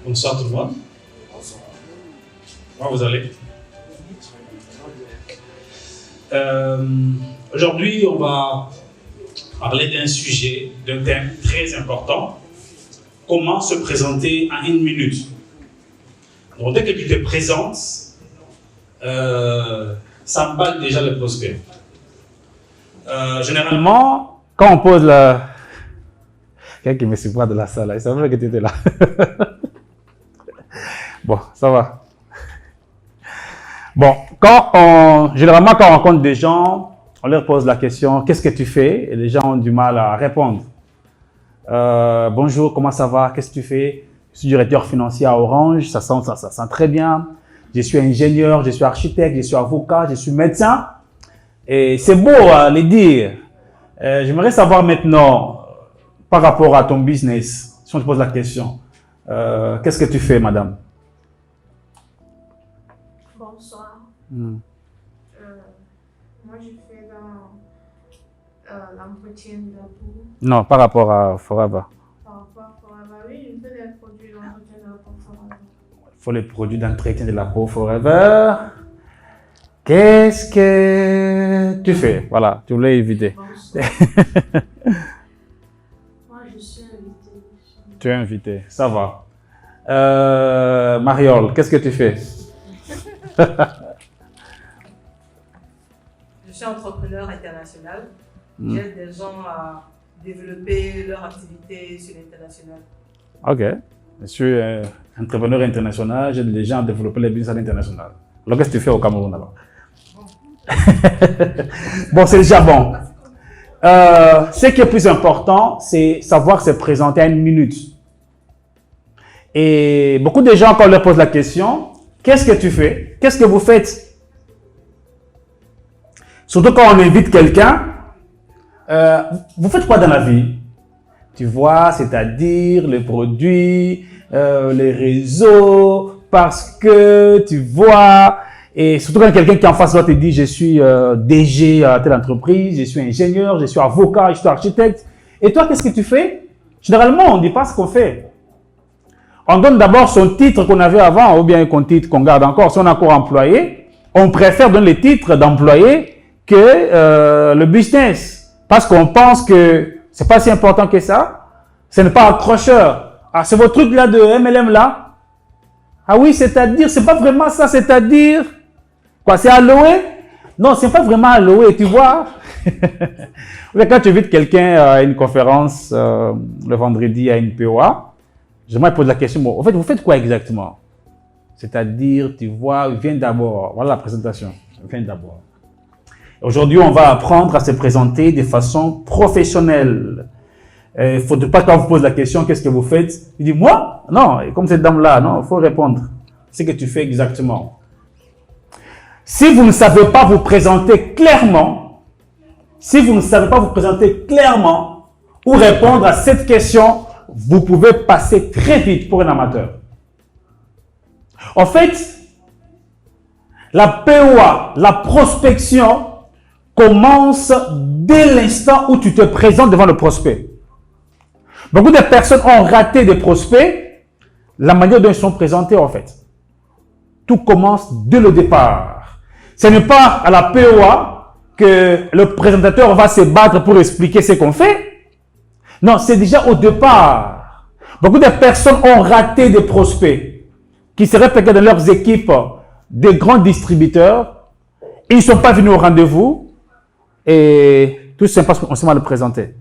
Bonsoir tout le monde. Comment vous allez? Aujourd'hui, on va parler d'un sujet, d'un thème très important. Comment se présenter en 1 minute? Donc, dès que tu te présentes, ça emballe déjà le prospect. Généralement, quand on pose la... Quelqu'un qui me supporte de la salle, il savait que tu étais là. Bon, ça va. Bon, généralement, quand on rencontre des gens, on leur pose la question, qu'est-ce que tu fais? Et les gens ont du mal à répondre. Bonjour, comment ça va? Qu'est-ce que tu fais? Je suis directeur financier à Orange, ça sent très bien. Je suis ingénieur, je suis architecte, je suis avocat, je suis médecin. Et c'est beau à le dire. J'aimerais savoir maintenant, par rapport à ton business, si on te pose la question, qu'est-ce que tu fais, madame? Bonsoir. Hmm. Moi, je fais dans l'entretien de la peau. Non, par rapport à Forever. Par rapport à Forever, oui, je fais des produits d'entretien de la peau Forever. Il faut les produits d'entretien de la peau Forever. Qu'est-ce que tu fais? Voilà, tu voulais éviter. Bonsoir. Moi, je suis invitée. Tu es invité, ça va. Mariole, qu'est-ce que tu fais? Je suis entrepreneur international. J'aide des gens à développer leur activité sur l'international. Ok. Je suis entrepreneur international, j'aide les gens à développer les business à l'international. Alors, qu'est-ce que tu fais au Cameroun alors? Bon, c'est déjà bon. Ce qui est plus important, c'est savoir se présenter à 1 minute. Et beaucoup de gens, quand on leur pose la question, qu'est-ce que tu fais? Qu'est-ce que vous faites? Surtout quand on invite quelqu'un, vous faites quoi dans la vie? Tu vois, c'est-à-dire les produits, les réseaux, parce que tu vois, et surtout quand quelqu'un qui est en face de toi te dit, je suis DG à telle entreprise, je suis ingénieur, je suis avocat, je suis architecte. Et toi, qu'est-ce que tu fais? Généralement, on ne dit pas ce qu'on fait. On donne d'abord son titre qu'on avait avant, ou bien un titre qu'on garde encore. Si on est encore employé, on préfère donner le titre d'employé que le business. Parce qu'on pense que c'est pas si important que ça. Ce n'est pas accrocheur. Ah, c'est votre truc là de MLM là? Ah oui, c'est-à-dire, c'est pas vraiment ça, c'est-à-dire... Quoi, c'est Aloé? Non, c'est pas vraiment Aloé, tu vois. Quand tu invites quelqu'un à une conférence le vendredi à une POA, j'aimerais poser la question, bon, en fait, vous faites quoi exactement? C'est-à-dire, tu vois, viens d'abord. Voilà la présentation. Viens d'abord. Aujourd'hui, on va apprendre à se présenter de façon professionnelle. Il ne faut pas quand on vous pose la question, qu'est-ce que vous faites? Il dit, moi? Non, comme cette dame-là, non, il faut répondre. C'est ce que tu fais exactement. Si vous ne savez pas vous présenter clairement, ou répondre à cette question, vous pouvez passer très vite pour un amateur. En fait, la POA, la prospection, commence dès l'instant où tu te présentes devant le prospect. Beaucoup de personnes ont raté des prospects, la manière dont ils sont présentés en fait. Tout commence dès le départ. Ce n'est pas à la POA que le présentateur va se battre pour expliquer ce qu'on fait. Non, c'est déjà au départ. Beaucoup de personnes ont raté des prospects qui seraient peut-être dans leurs équipes des grands distributeurs. Ils ne sont pas venus au rendez-vous et tout simplement parce qu'on s'est mal présenté.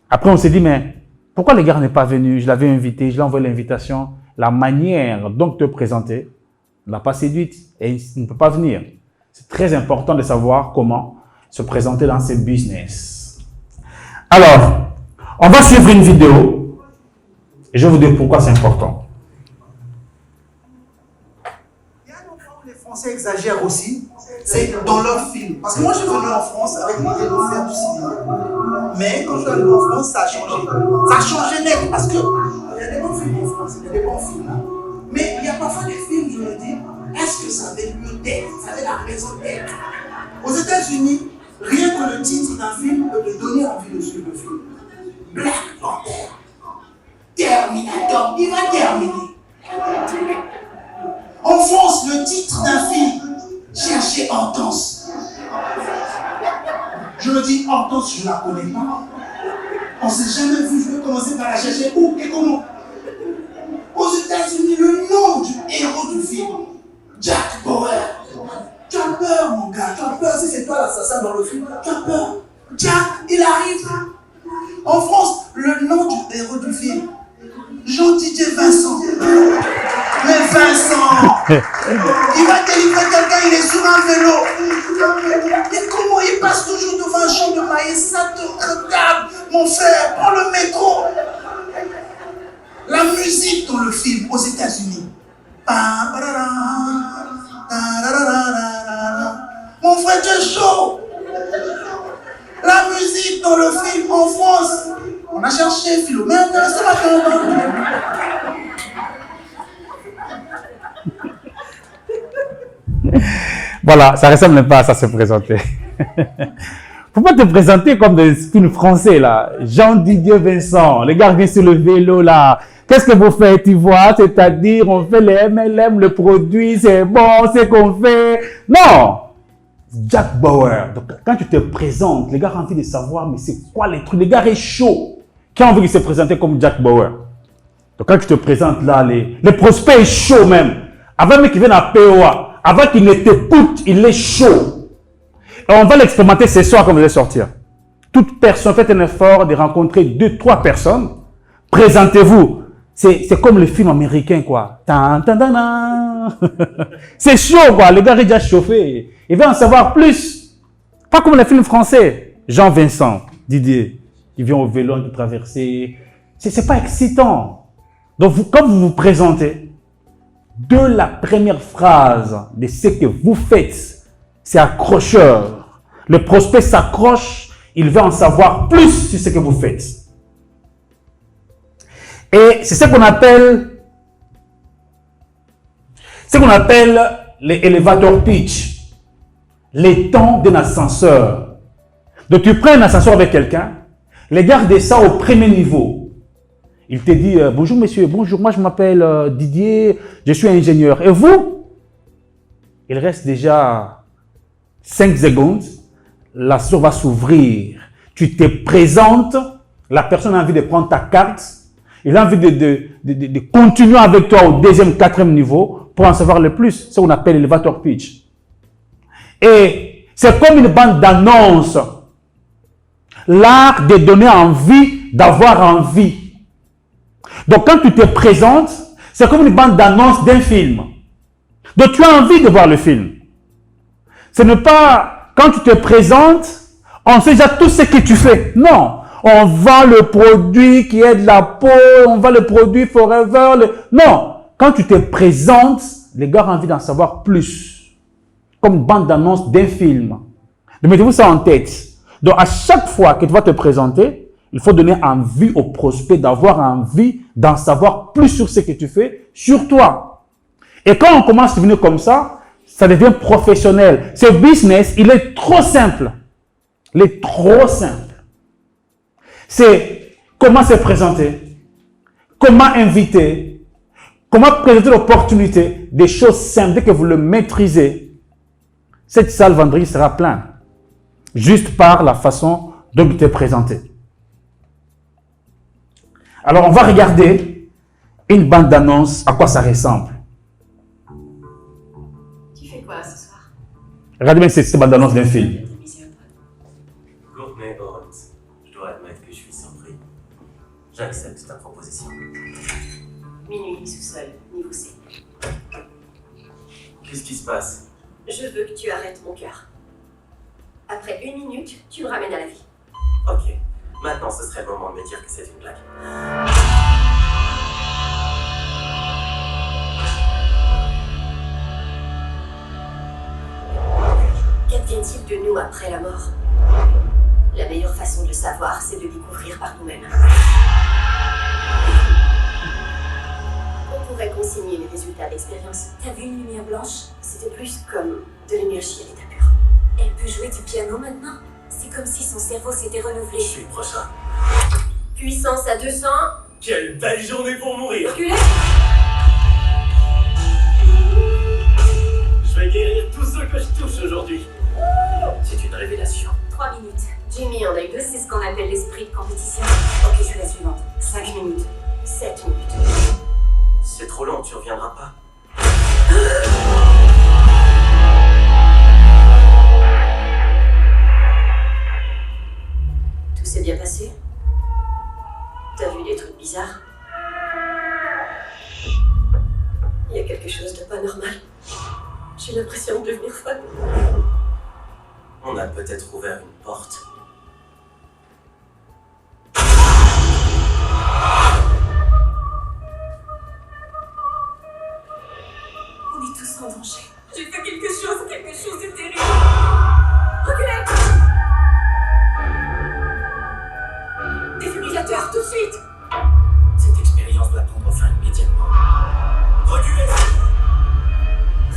Après, on s'est dit, mais pourquoi le gars n'est pas venu? Je l'avais invité, je lui ai envoyé l'invitation. La manière dont te présenter ne l'a pas séduite et il ne peut pas venir. C'est très important de savoir comment se présenter dans ces business. Alors, on va suivre une vidéo et je vais vous dire pourquoi c'est important. Il y a un endroit où les Français exagèrent aussi, c'est dans leurs films. Parce que moi, je suis venu en France avec l'idée de faire du cinéma. Mais quand je suis arrivé en France, ça a changé. Ça a changé net parce que il y a des bons films en France, il y a des bons films. Mais il y a parfois des films, je me dis, est-ce que ça avait lieu d'être? Ça avait la raison d'être? Aux États-Unis, rien que le titre d'un film peut te donner envie de suivre le film. Black Panther, Terminator, il va terminer. le titre d'un film, cherchez Hortense. Je me dis, Hortense, je ne la connais pas. On ne s'est jamais vu, je vais commencer par la chercher où et comment. Aux États-Unis, le nom du héros du film, Jack Bauer. Tu as peur, mon gars, tu as peur. Si c'est toi l'assassin dans le film, tu as peur. Jack, il arrive. En France, le nom du héros du film, Jean-Didier Vincent. Mais Vincent, il va délivrer quelqu'un, il est sur un vélo. Et comment il passe toujours devant un champ de maïs? Ça te regarde, mon frère, prends le métro. La musique dans le film aux États-Unis. Mon frère, tu es chaud. La musique dans le film en France. On a cherché Philomène, c'est matin. Voilà, ça ressemble pas à ça se présenter. Faut pas te présenter comme des films français là. Jean-Didier Vincent, les gars viennent sur le vélo là. Qu'est-ce que vous faites, tu vois? C'est-à-dire, on fait les MLM, le produit, c'est bon, c'est qu'on fait. Non! Jack Bauer. Donc, quand tu te présentes, les gars ont envie de savoir, mais c'est quoi les trucs? Les gars est chaud. Qui a envie de se présenter comme Jack Bauer? Donc, quand tu te présentes là, les prospects est chaud même. Avant même qu'il vienne à POA, avant qu'il ne t'écoute, il est chaud. Et on va l'expérimenter ce soir quand vous allez sortir. Toute personne, faites un effort de rencontrer 2-3 personnes. Présentez-vous. C'est comme le film américain, quoi. C'est chaud, quoi. Le gars est déjà chauffé. Il veut en savoir plus. Pas comme le film français. Jean-Vincent, Didier. Il vient au vélo, il traverser. C'est pas excitant. Donc, quand vous vous présentez, de la première phrase de ce que vous faites, c'est accrocheur. Le prospect s'accroche. Il veut en savoir plus sur ce que vous faites. Et c'est ce qu'on appelle les elevator pitch, les temps d'un ascenseur. Donc tu prends un ascenseur avec quelqu'un, les gars descendent au premier niveau. Il te dit bonjour monsieur, bonjour, moi je m'appelle Didier, je suis ingénieur. Et vous? Il reste déjà 5 secondes, l'ascenseur va s'ouvrir. Tu te présentes, la personne a envie de prendre ta carte. Il a envie de continuer avec toi au 2e, 4e niveau pour en savoir le plus. C'est ce qu'on appelle elevator pitch. Et c'est comme une bande d'annonce. L'art de donner envie d'avoir envie. Donc quand tu te présentes, c'est comme une bande d'annonce d'un film. Donc tu as envie de voir le film. Ce n'est pas quand tu te présentes, on sait déjà tout ce que tu fais. Non. On vend le produit qui est de la peau, on vend le produit Forever. Non, quand tu te présentes, les gars ont envie d'en savoir plus. Comme bande d'annonce d'un film. Donc mettez-vous ça en tête. Donc à chaque fois que tu vas te présenter, il faut donner envie au prospect d'avoir envie d'en savoir plus sur ce que tu fais, sur toi. Et quand on commence à devenir comme ça devient professionnel. Ce business, il est trop simple. Il est trop simple. C'est comment se présenter, comment inviter, comment présenter l'opportunité, des choses simples. Dès que vous le maîtrisez, cette salle vendredi sera pleine. Juste par la façon dont tu t'es présenté. Alors, on va regarder une bande d'annonce, à quoi ça ressemble. Tu fais quoi ce soir? Regardez bien cette bande d'annonce d'un film. Courtney Owens, je dois admettre que je suis surpris. J'accepte ta proposition. Minuit, sous-sol, niveau C. Qu'est-ce qui se passe? Je veux que tu arrêtes mon cœur. Après 1 minute, tu me ramènes à la vie. Ok, maintenant ce serait le moment de me dire que c'est une blague. Qu'advient-il de nous après la mort? La meilleure façon de le savoir, c'est de découvrir par nous-mêmes. On pourrait consigner les résultats d'expérience. T'as vu une lumière blanche? C'était plus comme de l'énergie à l'état pur. Elle peut jouer du piano maintenant? C'est comme si son cerveau s'était renouvelé. Je suis le prochain. Puissance à 200. Quelle belle journée pour mourir! Reculez. veux que je touche aujourd'hui. C'est une révélation. 3 minutes. Jimmy en a eu 2, c'est ce qu'on appelle l'esprit de compétition. Ok, je fais la suivante. 5 minutes. 7 minutes. C'est trop long, tu reviendras pas. Tout s'est bien passé? T'as vu des trucs bizarres? Il y a quelque chose de pas normal. J'ai l'impression de devenir folle. On a peut-être ouvert une porte. On est tous en danger. J'ai fait quelque chose de terrible. Reculez! Défibrillateur, tout de suite! Cette expérience doit prendre fin immédiatement. Reculez!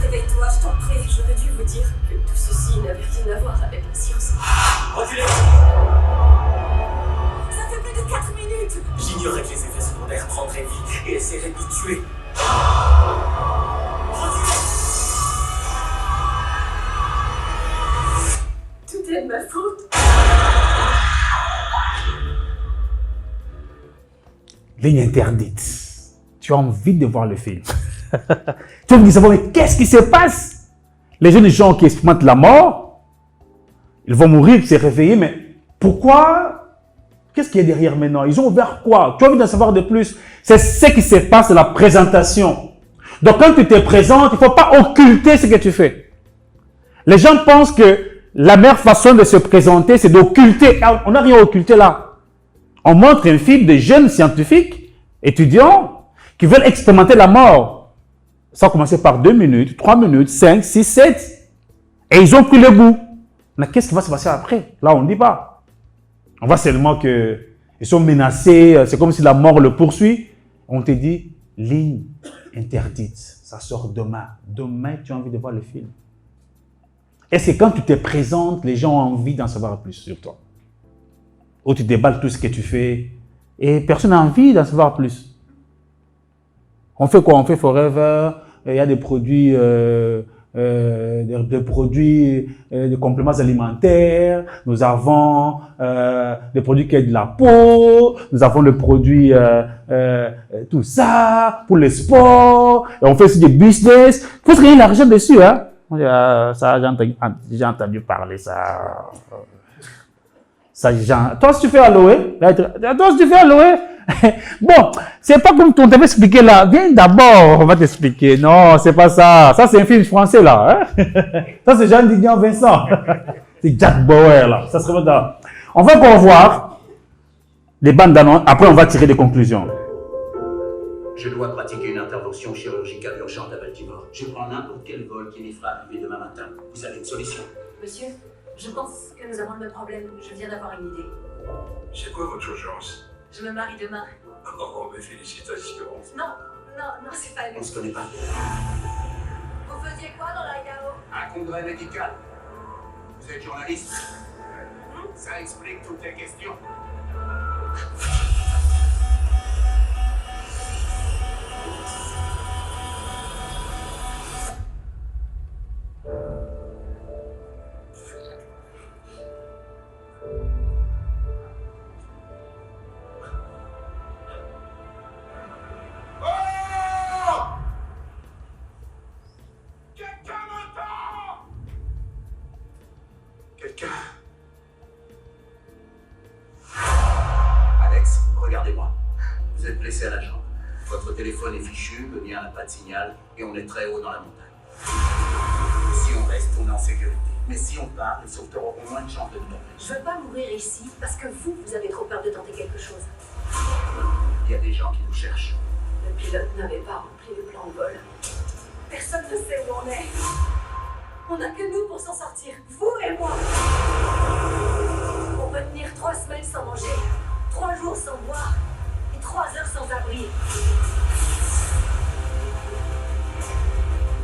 Réveille-toi, je t'en prie. J'aurais dû vous dire que tout ceci n'avait rien à voir avec la science. Reculez! Ça fait plus de 4 minutes! J'ignorais que les effets secondaires prendraient vie et essaieraient de nous tuer. Reculez! Tout est de ma faute. Ligne interdite. Tu as envie de voir le film. Tu as envie de savoir, mais qu'est-ce qui se passe? Les jeunes gens qui expérimentent la mort, ils vont mourir, se réveiller, mais pourquoi? Qu'est-ce qu'il y a derrière maintenant? Ils ont ouvert quoi? Tu as envie d'en savoir de plus? C'est ce qui se passe à la présentation. Donc quand tu te présentes, il ne faut pas occulter ce que tu fais. Les gens pensent que la meilleure façon de se présenter, c'est d'occulter. On n'a rien à occulter là. On montre un film de jeunes scientifiques, étudiants, qui veulent expérimenter la mort. Ça a commencé par 2 minutes, 3 minutes, 5, 6, 7. Et ils ont pris le bout. Mais qu'est-ce qui va se passer après? Là, on ne dit pas. On voit seulement qu'ils sont menacés, c'est comme si la mort le poursuit. On te dit, ligne interdite. Ça sort demain. Demain, tu as envie de voir le film. Et c'est quand tu te présentes, les gens ont envie d'en savoir plus sur toi. Où tu déballes tout ce que tu fais et personne n'a envie d'en savoir plus. On fait quoi? On fait Forever, il y a des produits, des compléments alimentaires, nous avons des produits qui aident la peau, nous avons le produit, tout ça, pour le sport, et on fait aussi des business. Il faut se gagner l'argent dessus, hein. Ça, j'ai entendu parler ça. Toi, si tu fais aloe, bon, c'est pas comme on t'avait expliqué là. Viens d'abord, on va t'expliquer. Non, c'est pas ça. Ça, c'est un film français là. Hein? Ça, c'est Jean-Dignan Vincent. C'est Jack Bauer là. Ça serait maintenant. On va encore voir les bandes d'annonces. Après, on va tirer des conclusions. Je dois pratiquer une intervention chirurgicale urgente à Baltimore. Je prends n'importe quel vol qui m'y fera arriver demain matin. Vous avez une solution? Monsieur, je pense que nous avons le même problème. Je viens d'avoir une idée. C'est quoi votre urgence? Je me marie demain. Oh, mes félicitations. Non, c'est pas On lui. se connaît pas. Vous faisiez quoi dans l'Idaho? Un congrès médical. Vous êtes journaliste? Ça explique toutes les questions. Alex, regardez-moi. Vous êtes blessé à la jambe. Votre téléphone est fichu, le mien n'a pas de signal et on est très haut dans la montagne. Si on reste, on est en sécurité. Mais si on part, les sauveteurs auront moins de chances de nous tomber. Je veux pas mourir ici parce que vous avez trop peur de tenter quelque chose. Il y a des gens qui nous cherchent. Le pilote n'avait pas rempli le plan de vol. Personne ne sait où on est. On n'a que nous pour s'en sortir, vous et moi. On peut tenir 3 semaines sans manger, 3 jours sans boire et 3 heures sans abri.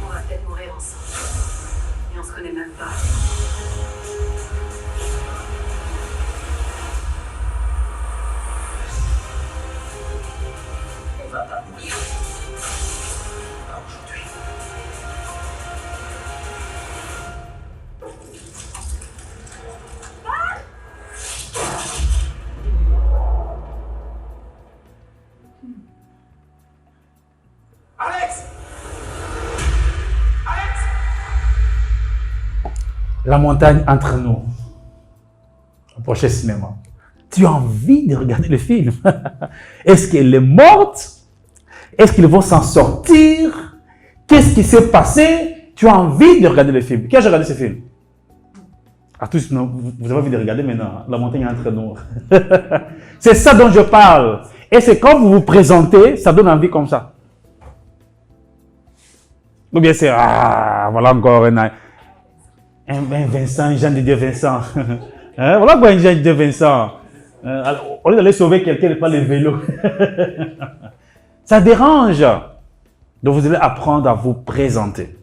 On va peut-être mourir ensemble. Et on se connaît même pas. On va pas mourir. Pas aujourd'hui. La montagne entre nous. Au prochain cinéma. Tu as envie de regarder le film. Est-ce qu'elle est morte? Est-ce qu'ils vont s'en sortir? Qu'est-ce qui s'est passé? Tu as envie de regarder le film. Qui a regardé ce film? À tous, non, vous avez envie de regarder maintenant. La montagne entre nous. C'est ça dont je parle. Et c'est quand vous vous présentez, ça donne envie comme ça. Ou bien c'est, voilà encore un Vincent, Jean de Dieu Vincent. Hein? Voilà quoi un Jean de Dieu Vincent. Alors, au lieu d'aller sauver quelqu'un, il prend le vélo. Ça dérange. Donc vous allez apprendre à vous présenter.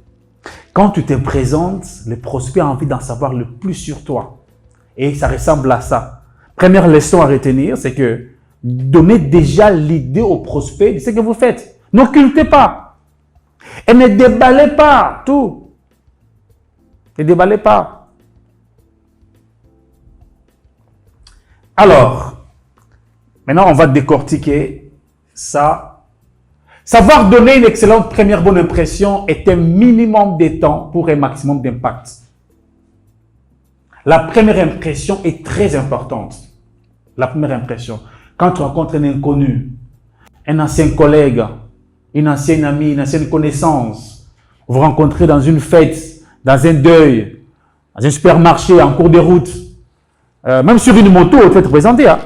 Quand tu te présentes, le prospect a envie d'en savoir le plus sur toi. Et ça ressemble à ça. Première leçon à retenir, c'est que donnez déjà l'idée au prospect de ce que vous faites. N'occultez pas. Et ne déballez pas tout. Ne déballez pas. Alors, maintenant on va décortiquer ça. Savoir donner une excellente première bonne impression est un minimum de temps pour un maximum d'impact. La première impression est très importante. La première impression. Quand tu rencontres un inconnu, un ancien collègue, une ancienne amie, une ancienne connaissance, vous rencontrez dans une fête, dans un deuil, dans un supermarché, en cours de route, même sur une moto, tu peux te présenter. Hein?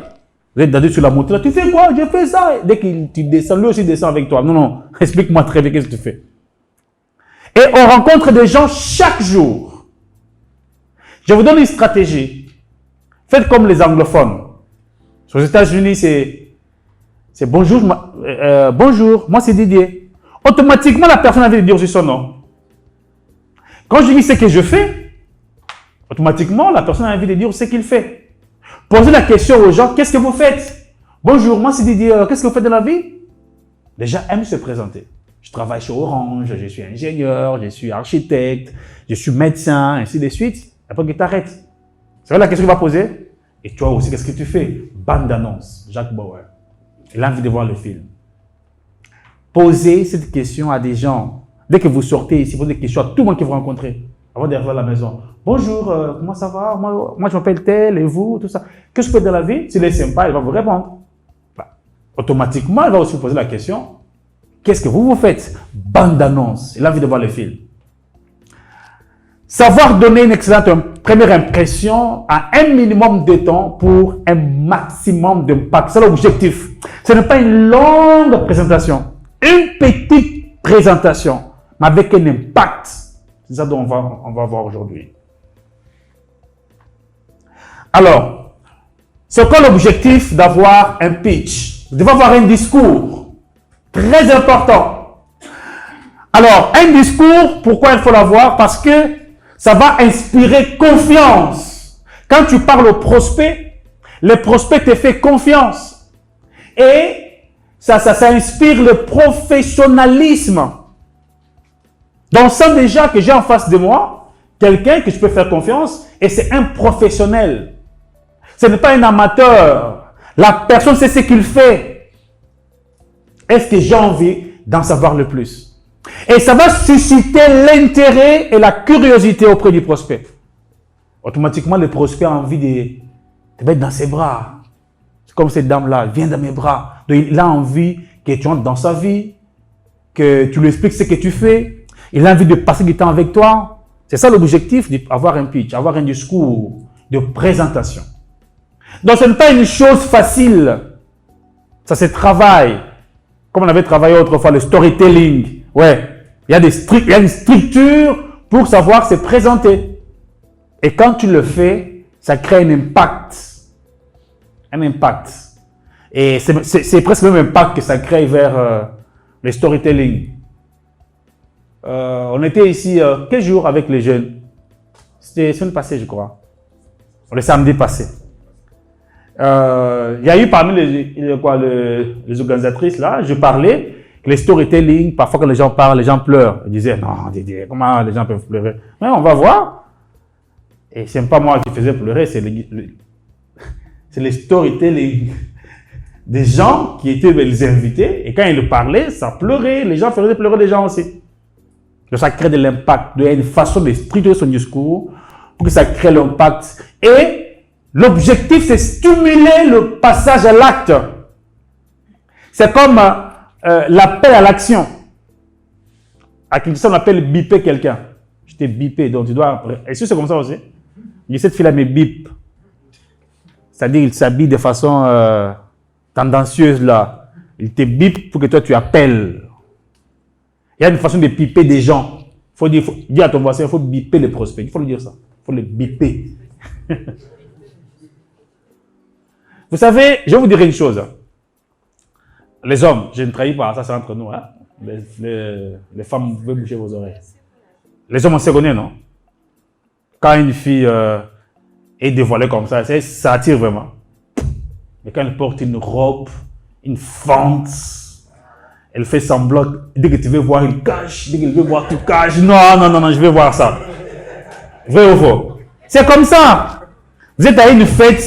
Vous êtes d'aller sur la moto, là, tu fais quoi? Je fais ça. Dès que tu descends, lui aussi descend avec toi. Non, non, explique-moi très bien qu'est-ce que tu fais. Et on rencontre des gens chaque jour. Je vous donne une stratégie. Faites comme les anglophones. Aux États-Unis, c'est bonjour, bonjour, moi c'est Didier. Automatiquement, la personne a envie de dire aussi son nom. Quand je dis ce que je fais, automatiquement, la personne a envie de dire ce qu'il fait. Posez la question aux gens, qu'est-ce que vous faites? Bonjour, moi c'est Didier, qu'est-ce que vous faites de la vie? Les gens aiment se présenter. Je travaille chez Orange, je suis ingénieur, je suis architecte, je suis médecin, ainsi de suite. Après que tu arrêtes. C'est vrai la question qu'il va poser? Et toi aussi, qu'est-ce que tu fais? Bande d'annonces, Jacques Bauer. Il a envie de voir le film. Posez cette question à des gens. Dès que vous sortez ici, posez des questions à tout le monde que vous rencontrez. Avant d'arriver à la maison. Bonjour, comment ça va? Moi je m'appelle tel, et vous, tout ça. Qu'est-ce que vous faites dans la vie? S'il est sympa, il va vous répondre. Automatiquement, il va aussi vous poser la question. Qu'est-ce que vous faites? Bande d'annonces. Il a envie de voir le film. Savoir donner une excellente première impression à un minimum de temps pour un maximum d'impact. C'est l'objectif. Ce n'est pas une longue présentation. Une petite présentation, mais avec un impact. C'est ça dont on va voir aujourd'hui. Alors, c'est quoi l'objectif d'avoir un pitch? Vous devez avoir un discours. Très important. Alors, un discours, pourquoi il faut l'avoir? Parce que ça va inspirer confiance. Quand tu parles au prospect, le prospect te fait confiance. Et ça inspire le professionnalisme. Donc, on sent déjà que j'ai en face de moi quelqu'un que je peux faire confiance et c'est un professionnel. Ce n'est pas un amateur. La personne sait ce qu'il fait. Est-ce que j'ai envie d'en savoir le plus? Et ça va susciter l'intérêt et la curiosité auprès du prospect. Automatiquement, le prospect a envie de mettre dans ses bras. C'est comme cette dame-là, viens dans mes bras. Donc, il a envie que tu entres dans sa vie, que tu lui expliques ce que tu fais. Il a envie de passer du temps avec toi. C'est ça l'objectif d'avoir un pitch, avoir un discours de présentation. Donc, ce n'est pas une chose facile. Ça se travaille. Comme on avait travaillé autrefois, le storytelling. Ouais, il y a une structure pour savoir se présenter. Et quand tu le fais, ça crée un impact. Un impact. Et c'est presque le même impact que ça crée vers le storytelling. On était ici quelques jours avec les jeunes. C'était la semaine passée, je crois. Le samedi passé. Il y a eu parmi les organisatrices là, je parlais, les storytelling, parfois quand les gens parlent, les gens pleurent. Ils disaient, non, Didier, comment les gens peuvent pleurer? Mais on va voir. Et ce n'est pas moi qui faisais pleurer, c'est les storytelling des gens qui étaient les invités. Et quand ils parlaient, ça pleurait. Les gens faisaient pleurer les gens aussi. Donc ça crée de l'impact. Il y a une façon de structurer son discours pour que ça crée l'impact. Et l'objectif, c'est stimuler le passage à l'acte. C'est comme l'appel à l'action. À quelque chose, on appelle biper quelqu'un. Je t'ai bipé, donc tu dois... Est-ce que c'est comme ça aussi? Cette fille-là me bip. C'est-à-dire qu'il s'habille de façon tendancieuse là. Il te bip pour que toi tu appelles. Il y a une façon de biper des gens. Faut dire à ton voisin, il faut biper les prospects. Il faut lui dire ça. Il faut les biper. Vous savez, je vais vous dire une chose. Les hommes, je ne trahis pas, ça c'est entre nous. Hein? Les femmes, vous pouvez bouger vos oreilles. Les hommes, on se connaît, non? Quand une fille est dévoilée comme ça attire vraiment. Mais quand elle porte une robe, une fente, elle fait semblant, dès que tu veux voir, il cache. Dès qu'elle veut voir, tu caches. Non, je vais voir ça. Vrai ou faux? C'est comme ça. Vous êtes à une fête,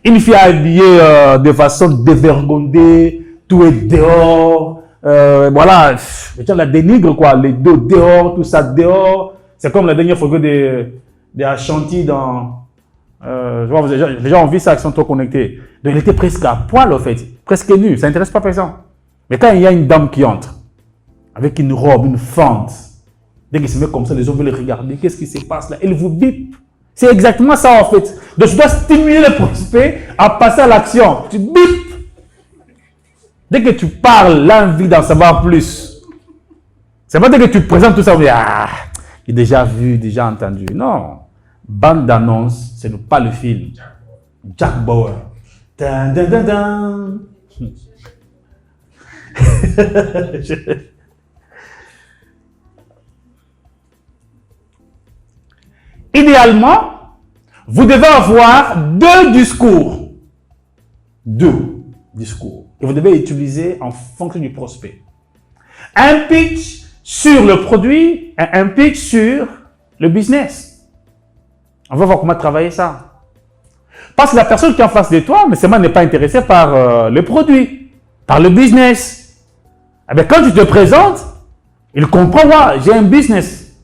une fille habillée de façon dévergondée, tout est dehors. Voilà, les gens la dénigrent, quoi. Les dos dehors, tout ça dehors. C'est comme la dernière photo de Ashanti dans... les gens ont vu ça, ils sont trop connectés. Donc, il était presque à poil, en fait. Presque nu. Ça n'intéresse pas personne. Mais quand il y a une dame qui entre, avec une robe, une fente, dès qu'il se met comme ça, les gens veulent regarder. Qu'est-ce qui se passe là? Elle vous bip. C'est exactement ça, en fait. Donc, tu dois stimuler le prospect à passer à l'action. Tu bip. Dès que tu parles, l'envie d'en savoir plus. C'est pas dès que tu présentes tout ça, mais j'ai déjà vu, déjà entendu. Non. Bande d'annonces, ce n'est pas le film. Jack Bauer. Dun, dun, dun, dun. Idéalement, vous devez avoir 2 discours. 2 discours. Et vous devez utiliser en fonction du prospect. Un pitch sur le produit et un pitch sur le business. On va voir comment travailler ça. Parce que la personne qui est en face de toi, mais seulement n'est pas intéressée par le produit, par le business. Eh bien, quand tu te présentes, il comprend, j'ai un business.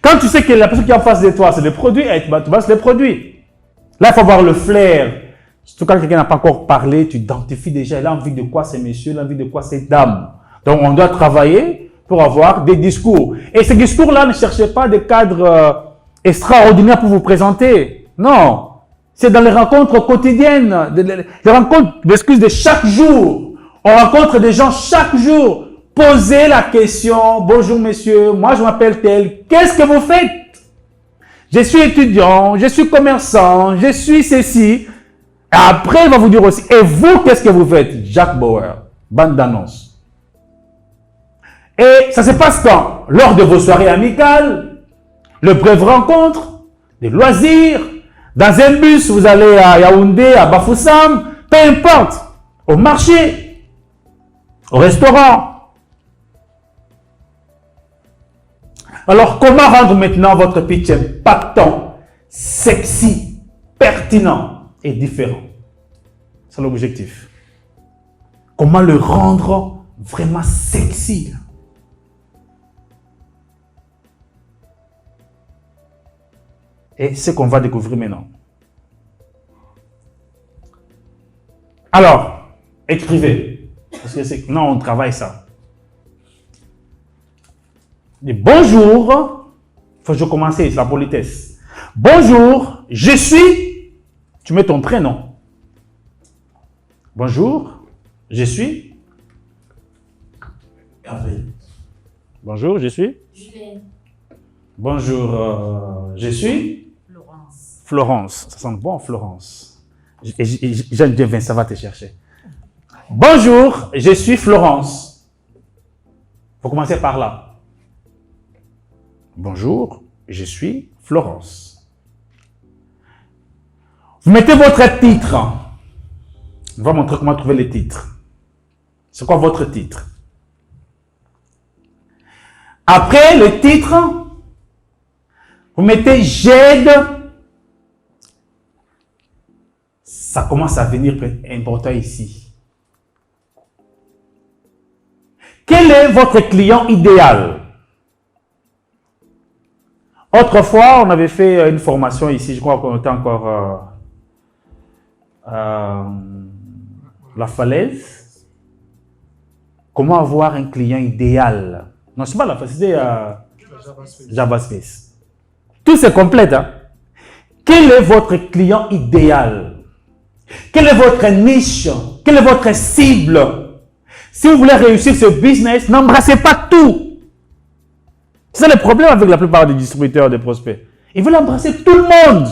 Quand tu sais que la personne qui est en face de toi, c'est le produit, tu vas sur le produit. Là, il faut avoir le flair. Surtout quand quelqu'un n'a pas encore parlé, tu identifies déjà, il a envie de quoi ces messieurs, il a envie de quoi ces dames. Donc, on doit travailler pour avoir des discours. Et ces discours-là, ne cherchez pas des cadres extraordinaires pour vous présenter. Non. C'est dans les rencontres quotidiennes, les rencontres, l'excuse de chaque jour. On rencontre des gens chaque jour. Posez la question, bonjour messieurs, moi je m'appelle tel, qu'est-ce que vous faites? Je suis étudiant, je suis commerçant, je suis ceci. Et après, il va vous dire aussi, et vous, qu'est-ce que vous faites? Jack Bauer, bande d'annonces. Et ça se passe quand? Lors de vos soirées amicales, le brève rencontre, des loisirs, dans un bus, vous allez à Yaoundé, à Bafoussam, peu importe, au marché, au restaurant. Alors, comment rendre maintenant votre pitch impactant, sexy, pertinent et différent? C'est l'objectif. Comment le rendre vraiment sexy? Et c'est ce qu'on va découvrir maintenant. Alors, écrivez. Parce que non, on travaille ça. Et bonjour. Faut que je commence, c'est la politesse. Bonjour, je suis. Tu mets ton prénom. Bonjour, je suis. Hervé. Bonjour, je suis. Julien. Bonjour, je suis. Florence. Florence. Ça sent bon, Florence. Jeanne Devin, ça va te chercher. Bonjour, je suis Florence. Il faut commencer par là. Bonjour, je suis Florence. Vous mettez votre titre. On va montrer comment trouver les titres. C'est quoi votre titre? Après le titre, vous mettez j'aide. Ça commence à devenir important ici. Quel est votre client idéal? Autrefois, on avait fait une formation ici, je crois qu'on était encore la falaise. Comment avoir un client idéal? Non, c'est pas la falaise, c'était JavaSpace. Tout c'est complète. Hein? Quel est votre client idéal? Quelle est votre niche? Quelle est votre cible? Si vous voulez réussir ce business, n'embrassez pas tout. C'est le problème avec la plupart des distributeurs, des prospects. Ils veulent embrasser tout le monde.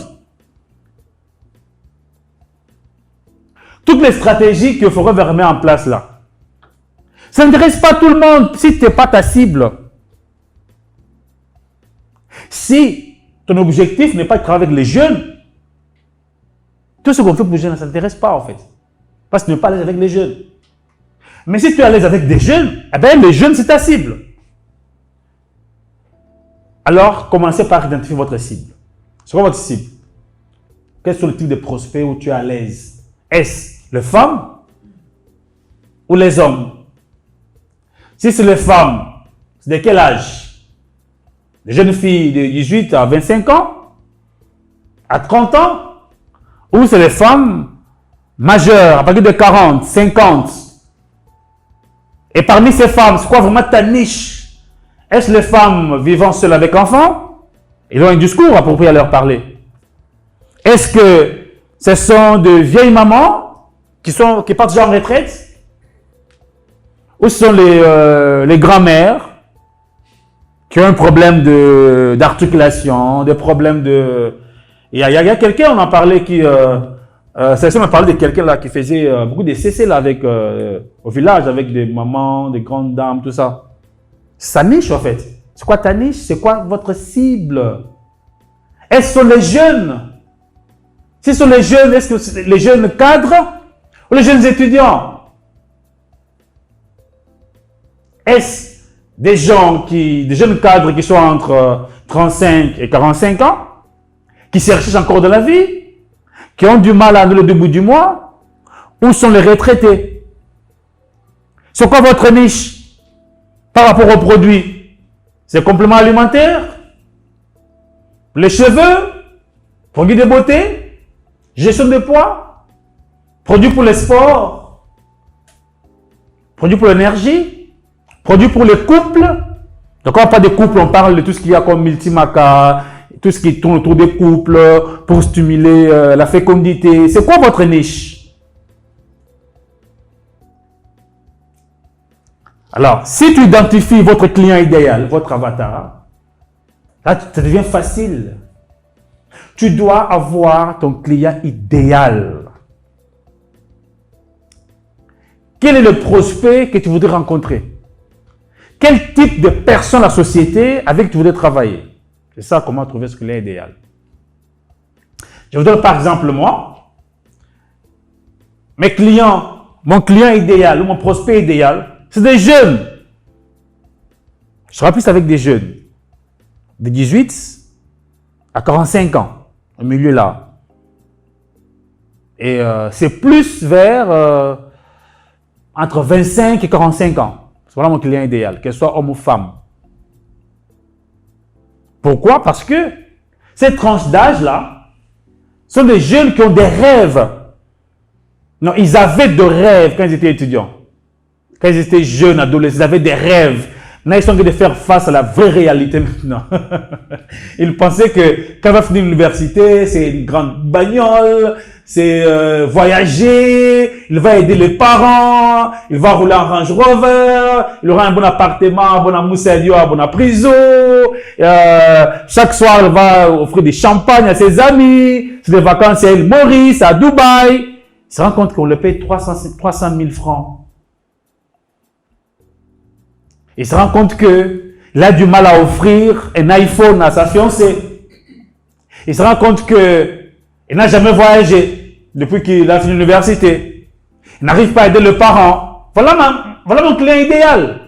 Toutes les stratégies qu'il faudrait mettre en place là. Ça n'intéresse pas tout le monde si tu n'es pas ta cible. Si ton objectif n'est pas de travailler avec les jeunes, tout ce qu'on fait pour les jeunes, ça ne t'intéresse pas en fait. Parce que tu n'es pas à l'aise avec les jeunes. Mais si tu es à l'aise avec des jeunes, eh bien les jeunes c'est ta cible. Alors, commencez par identifier votre cible. C'est quoi votre cible? Quels sont les types de prospects où tu es à l'aise? Est-ce les femmes ou les hommes? Si c'est les femmes, c'est de quel âge? Les jeunes filles de 18 à 25 ans? À 30 ans? Ou c'est les femmes majeures à partir de 40, 50? Et parmi ces femmes, c'est quoi vraiment ta niche? Est-ce les femmes vivant seules avec enfants? Ils ont un discours approprié à leur parler. Est-ce que ce sont de vieilles mamans qui partent déjà en retraite? Ou ce sont les grands-mères qui ont un problème d'articulation, des problèmes de... Il y a quelqu'un, on en parlait qui... on a parlé de quelqu'un là qui faisait beaucoup de CC là avec, au village avec des mamans, des grandes dames, tout ça. Sa niche en fait. C'est quoi ta niche? C'est quoi votre cible? Est-ce que ce sont les jeunes? Si ce sont les jeunes, est-ce que c'est les jeunes cadres ou les jeunes étudiants? Est-ce des jeunes cadres qui sont entre 35 et 45 ans, qui se recherchent encore de la vie, qui ont du mal à aller au début du mois, ou sont les retraités? C'est quoi votre niche? Par rapport aux produits, c'est compléments alimentaires, les cheveux, produits de beauté, gestion de poids, produits pour les sports, produits pour l'énergie, produits pour les couples. Donc, on ne parle pas des couples, on parle de tout ce qu'il y a comme multimaca, tout ce qui tourne autour des couples pour stimuler la fécondité. C'est quoi votre niche? Alors, si tu identifies votre client idéal, votre avatar, là, ça devient facile. Tu dois avoir ton client idéal. Quel est le prospect que tu voudrais rencontrer? Quel type de personne la société avec qui tu voudrais travailler? C'est ça, comment trouver ce client idéal. Je vous donne par exemple moi, mes clients, mon client idéal ou mon prospect idéal, c'est des jeunes. Je serai plus avec des jeunes. De 18 à 45 ans. Au milieu là. Et c'est plus vers entre 25 et 45 ans. C'est voilà mon client idéal, qu'elle soit homme ou femme. Pourquoi? Parce que cette tranche d'âge là sont des jeunes qui ont des rêves. Non, ils avaient de rêves quand ils étaient étudiants. Quand ils étaient jeunes, adolescents, ils avaient des rêves. Maintenant, ils sont en train de faire face à la vraie réalité maintenant. Ils pensaient que quand il va finir l'université, c'est une grande bagnole, c'est voyager, il va aider les parents, il va rouler en Range Rover, il aura un bon appartement, un bon amoussadio, un bon prison. Chaque soir, il va offrir des champagnes à ses amis, c'est des vacances à l'île Maurice, à Dubaï. Il se rend compte qu'on le paye 300 000 francs. Il se rend compte qu'il a du mal à offrir un iPhone à sa fiancée. Il se rend compte qu'il n'a jamais voyagé depuis qu'il a fini l'université. Il n'arrive pas à aider le parent. Voilà mon client idéal.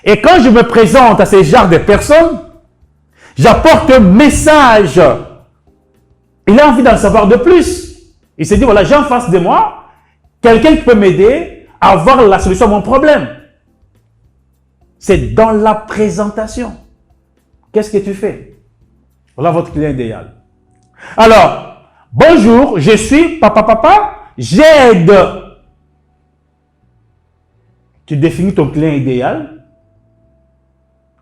Et quand je me présente à ces genres de personnes, j'apporte un message. Il a envie d'en savoir de plus. Il se dit, voilà, j'ai en face de moi quelqu'un qui peut m'aider à avoir la solution à mon problème. C'est dans la présentation. Qu'est-ce que tu fais? Voilà votre client idéal. Alors, bonjour, je suis papa, j'aide. Tu définis ton client idéal.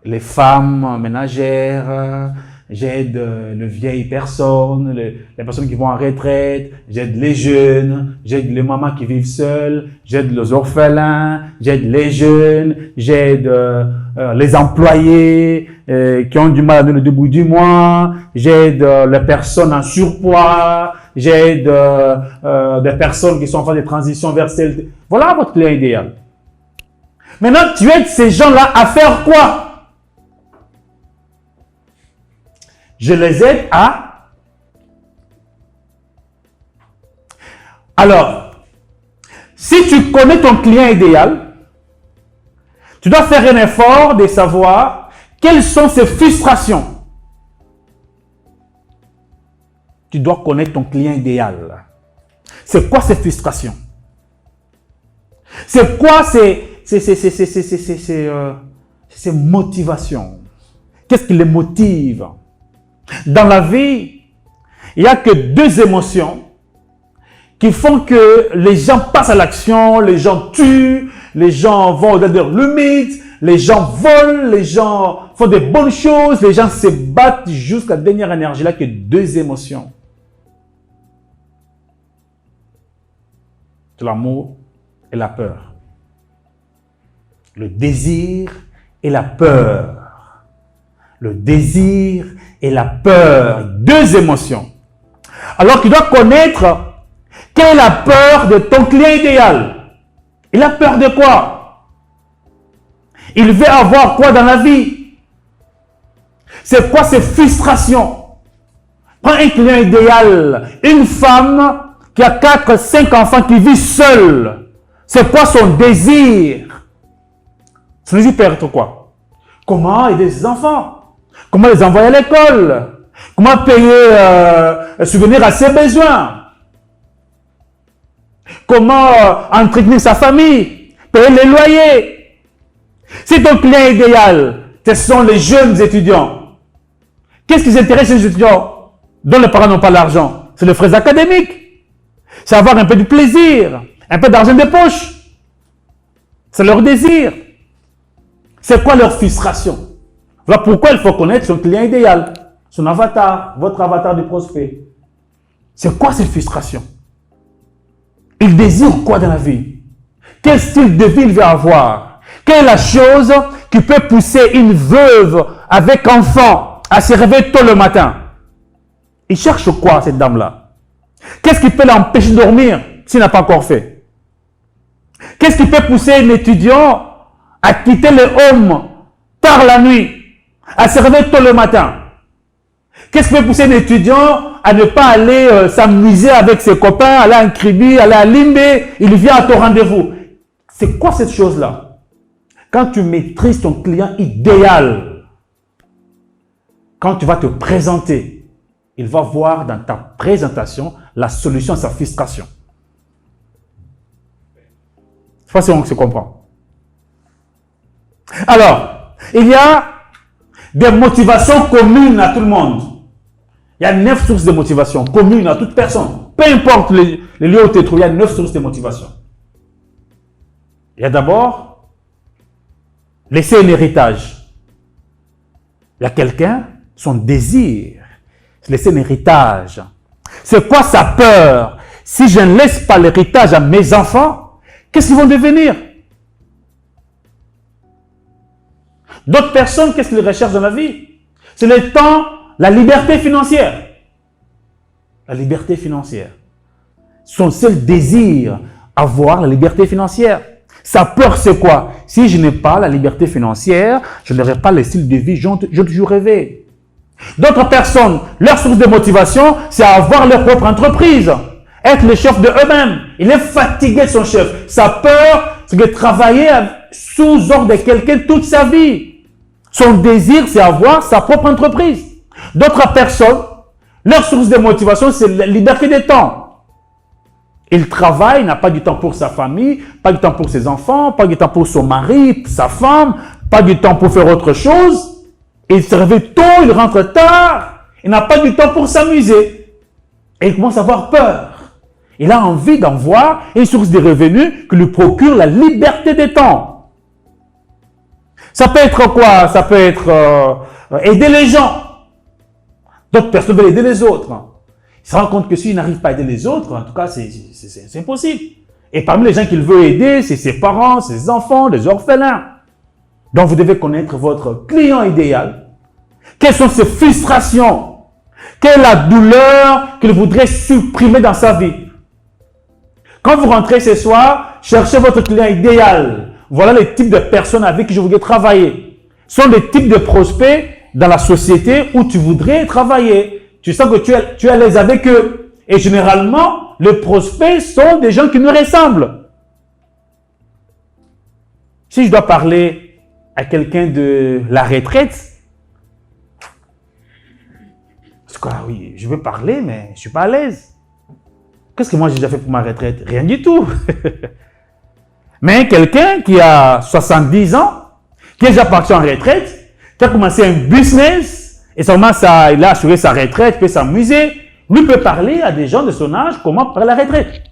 Les femmes ménagères, j'aide les vieilles personnes, les personnes qui vont en retraite, j'aide les jeunes, j'aide les mamans qui vivent seules, j'aide les orphelins, j'aide les jeunes, j'aide les employés qui ont du mal à donner le début du mois, j'aide les personnes en surpoids, j'aide des personnes qui sont en phase de transition vers celle. Voilà votre client idéal. Maintenant, tu aides ces gens-là à faire quoi? Je les aide à... Alors, si tu connais ton client idéal, tu dois faire un effort de savoir quelles sont ses frustrations. Tu dois connaître ton client idéal. C'est quoi ses frustrations? C'est quoi ses motivations? Qu'est-ce qui les motive? Dans la vie, il n'y a que deux émotions qui font que les gens passent à l'action, les gens tuent, les gens vont au-delà de leurs limites, les gens volent, les gens font des bonnes choses, les gens se battent jusqu'à la dernière énergie. Il n'y a que deux émotions. C'est l'amour et la peur. Le désir et la peur. Le désir et la peur. Deux émotions. Alors tu dois connaître quelle est la peur de ton client idéal. Il a peur de quoi? Il veut avoir quoi dans la vie? C'est quoi ses frustrations? Prends un client idéal. Une femme qui a 4, 5 enfants qui vit seule. C'est quoi son désir? Son désir peut être quoi? Comment aider ses enfants? Comment les envoyer à l'école? Comment payer, subvenir à ses besoins? Comment entretenir sa famille? Payer les loyers? Si ton client idéal, ce sont les jeunes étudiants, qu'est-ce qui intéresse les étudiants dont les parents n'ont pas l'argent? C'est les frais académiques. C'est avoir un peu de plaisir, un peu d'argent de poche. C'est leur désir. C'est quoi leur frustration? Voilà pourquoi il faut connaître son client idéal, son avatar, votre avatar de prospect. C'est quoi cette frustration? Il désire quoi dans la vie? Quel style de vie il veut avoir? Quelle est la chose qui peut pousser une veuve avec enfant à se réveiller tôt le matin? Il cherche quoi, cette dame-là? Qu'est-ce qui peut l'empêcher de dormir s'il n'a pas encore fait? Qu'est-ce qui peut pousser un étudiant à quitter le home tard la nuit, à se réveiller tôt le matin? Qu'est-ce qui peut pousser un étudiant à ne pas aller s'amuser avec ses copains, aller à un Kribi, aller à Limbe, il vient à ton rendez-vous? C'est quoi cette chose-là? Quand tu maîtrises ton client idéal, quand tu vas te présenter, il va voir dans ta présentation la solution à sa frustration. Je sais pas si on se comprend. Alors, il y a des motivations communes à tout le monde. Il y a 9 sources de motivation communes à toute personne. Peu importe les lieux où tu te trouves, il y a 9 sources de motivation. Il y a d'abord laisser un héritage. Il y a quelqu'un, son désir, c'est laisser un héritage. C'est quoi sa peur? Si je ne laisse pas l'héritage à mes enfants, qu'est-ce qu'ils vont devenir? D'autres personnes, qu'est-ce qu'ils recherchent dans la vie? C'est le temps, la liberté financière. La liberté financière. Son seul désir, avoir la liberté financière. Sa peur, c'est quoi? Si je n'ai pas la liberté financière, je n'aurai pas le style de vie dont j'ai toujours rêvé. D'autres personnes, leur source de motivation, c'est avoir leur propre entreprise. Être le chef de eux-mêmes. Il est fatigué de son chef. Sa peur, c'est de travailler sous ordre de quelqu'un toute sa vie. Son désir, c'est avoir sa propre entreprise. D'autres personnes, leur source de motivation, c'est la liberté de temps. Il travaille, il n'a pas du temps pour sa famille, pas du temps pour ses enfants, pas du temps pour son mari, sa femme, pas du temps pour faire autre chose. Il se réveille tôt, il rentre tard. Il n'a pas du temps pour s'amuser. Et il commence à avoir peur. Il a envie d'en voir une source de revenus qui lui procure la liberté des temps. Ça peut être quoi? Ça peut être aider les gens. D'autres personnes veulent aider les autres. Il se rend compte que s'il n'arrive pas à aider les autres, en tout cas, c'est impossible. Et parmi les gens qu'il veut aider, c'est ses parents, ses enfants, les orphelins. Donc, vous devez connaître votre client idéal. Quelles sont ses frustrations? Quelle est la douleur qu'il voudrait supprimer dans sa vie? Quand vous rentrez ce soir, cherchez votre client idéal. Voilà les types de personnes avec qui je voudrais travailler. Ce sont les types de prospects dans la société où tu voudrais travailler. Tu sens que tu es à l'aise avec eux. Et généralement, les prospects sont des gens qui nous ressemblent. Si je dois parler à quelqu'un de la retraite, parce que oui, je veux parler, mais je ne suis pas à l'aise. Qu'est-ce que moi j'ai déjà fait pour ma retraite? Rien du tout. Mais quelqu'un qui a 70 ans, qui est déjà parti en retraite, qui a commencé un business, et seulement il a assuré sa retraite, il peut s'amuser, lui peut parler à des gens de son âge comment prendre la retraite.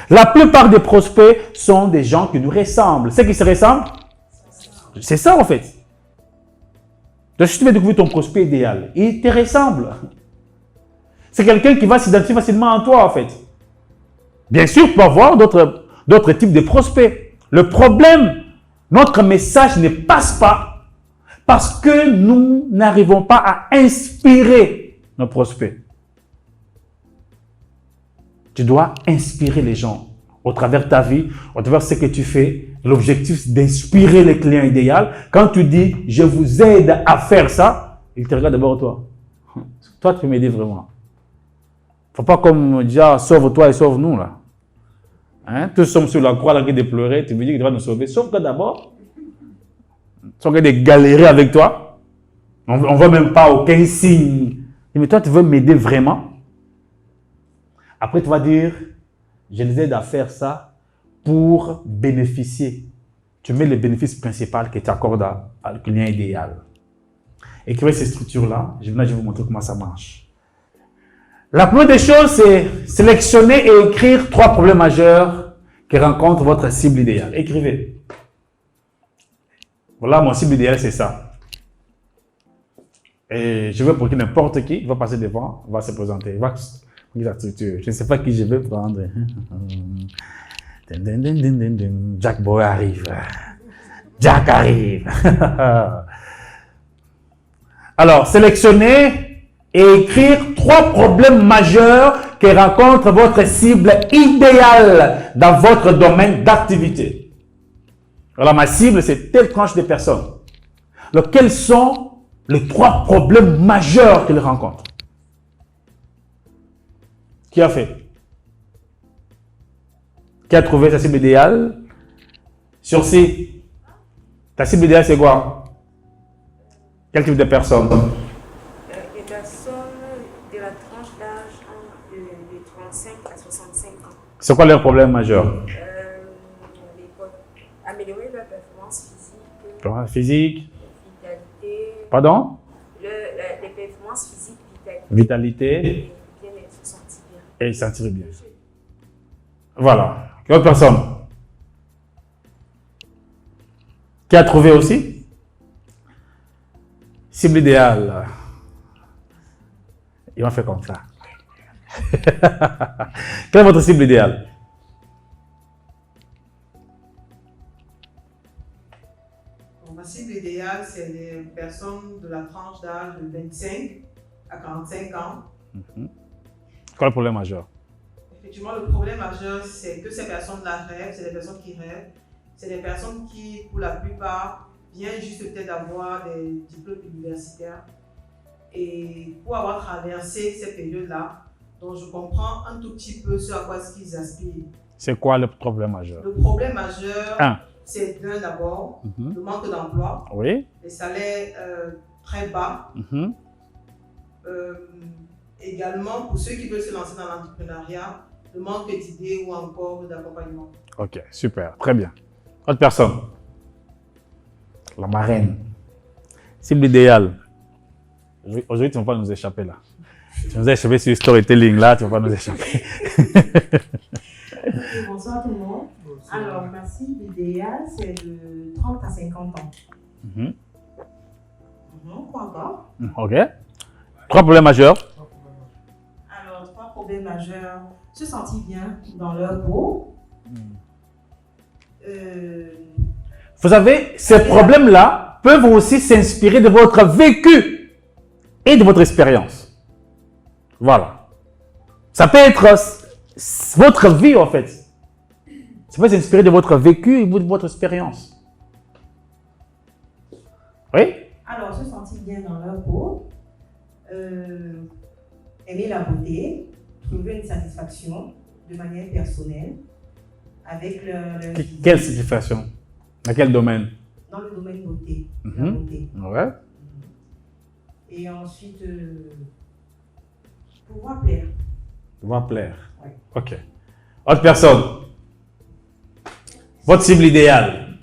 La plupart des prospects sont des gens qui nous ressemblent. C'est qui se ressemblent? C'est ça en fait. Donc si tu veux découvrir ton prospect idéal, il te ressemble. C'est quelqu'un qui va s'identifier facilement en toi en fait. Bien sûr, tu peux avoir d'autres types de prospects. Le problème, notre message ne passe pas parce que nous n'arrivons pas à inspirer nos prospects. Tu dois inspirer les gens au travers de ta vie, au travers de ce que tu fais. L'objectif, c'est d'inspirer les clients idéaux. Quand tu dis « je vous aide à faire ça », ils te regardent d'abord toi. Toi, tu peux m'aider vraiment. Il ne faut pas comme dire « sauve-toi et sauve-nous » là. Hein? Tous sommes sur la croix, là, de pleurer, tu me dis que tu vas nous sauver. Sauve-toi d'abord. Tu vas de galérer avec toi. On ne voit même pas aucun signe. Mais toi, tu veux m'aider vraiment? Après, tu vas dire, je les aide à faire ça pour bénéficier. Tu mets les bénéfices principaux que tu accordes à le client idéal. Écrivez ces structures-là. Je vais vous montrer comment ça marche. La première des choses, c'est sélectionner et écrire 3 problèmes majeurs que rencontre votre cible idéale. Écrivez. Voilà, mon cible idéale, c'est ça. Et je veux pour que n'importe qui va passer devant, va se présenter. La structure. Je ne sais pas qui je vais prendre. Jack Boy arrive. Jack arrive. Alors, sélectionnez et écrire 3 problèmes majeurs que rencontre votre cible idéale dans votre domaine d'activité. Alors, ma cible, c'est telle tranche de personnes. Alors, quels sont les 3 problèmes majeurs qu'ils rencontrent? Qui a fait? Qui a trouvé sa cible idéale? Sur C. Ta cible idéale, c'est quoi? Quel type de personne? Les personnes de la tranche d'âge de 35 à 65 ans. C'est quoi leur problème majeur? Améliorer leur performance physique. Performance physique. Vitalité. Pardon? Les performances physiques, Vitalité. se sentir bien. Et sentir bien. Voilà. Quelle autre personne? Qui a trouvé aussi? Cible idéale. Ils vont faire comme ça. Quelle est votre cible idéale? Ma cible idéale, c'est les personnes de la tranche d'âge de 25 à 45 ans. Quel est le problème majeur? Effectivement, le problème majeur, c'est que ces personnes-là rêvent, c'est des personnes qui rêvent. C'est des personnes qui, pour la plupart, viennent juste peut-être d'avoir des diplômes universitaires. Et pour avoir traversé ces périodes-là, donc je comprends un tout petit peu ce à quoi ils aspirent. C'est quoi le problème majeur? Le problème majeur, c'est d'abord le manque d'emploi, oui. les salaires très bas. Également, pour ceux qui veulent se lancer dans l'entrepreneuriat, le manque d'idées ou encore d'accompagnement. Ok, super, très bien. Autre personne? La marraine. Cible idéale. Aujourd'hui, tu ne vas pas nous échapper là. Tu nous as échappé sur le storytelling là, tu ne vas pas nous échapper. Bonsoir tout le monde. Alors, ma cible idéale, c'est de 30 à 50 ans. Quoi encore? Ok. 3 problèmes majeurs. Alors, 3 problèmes majeurs. Se sentir bien dans leur peau. Vous savez, ces problèmes-là peuvent aussi s'inspirer de votre vécu et de votre expérience. Voilà. Ça peut être votre vie, en fait. Ça peut s'inspirer de votre vécu et de votre expérience. Oui? Alors, se sentir bien dans leur peau, aimer la beauté, trouver une satisfaction de manière personnelle avec leur physique. Quelle satisfaction? Dans quel domaine? Dans le domaine beauté. La beauté. Ouais. Et ensuite, pouvoir plaire. Pouvoir plaire. Oui. Ok. Autre personne? Votre cible idéale.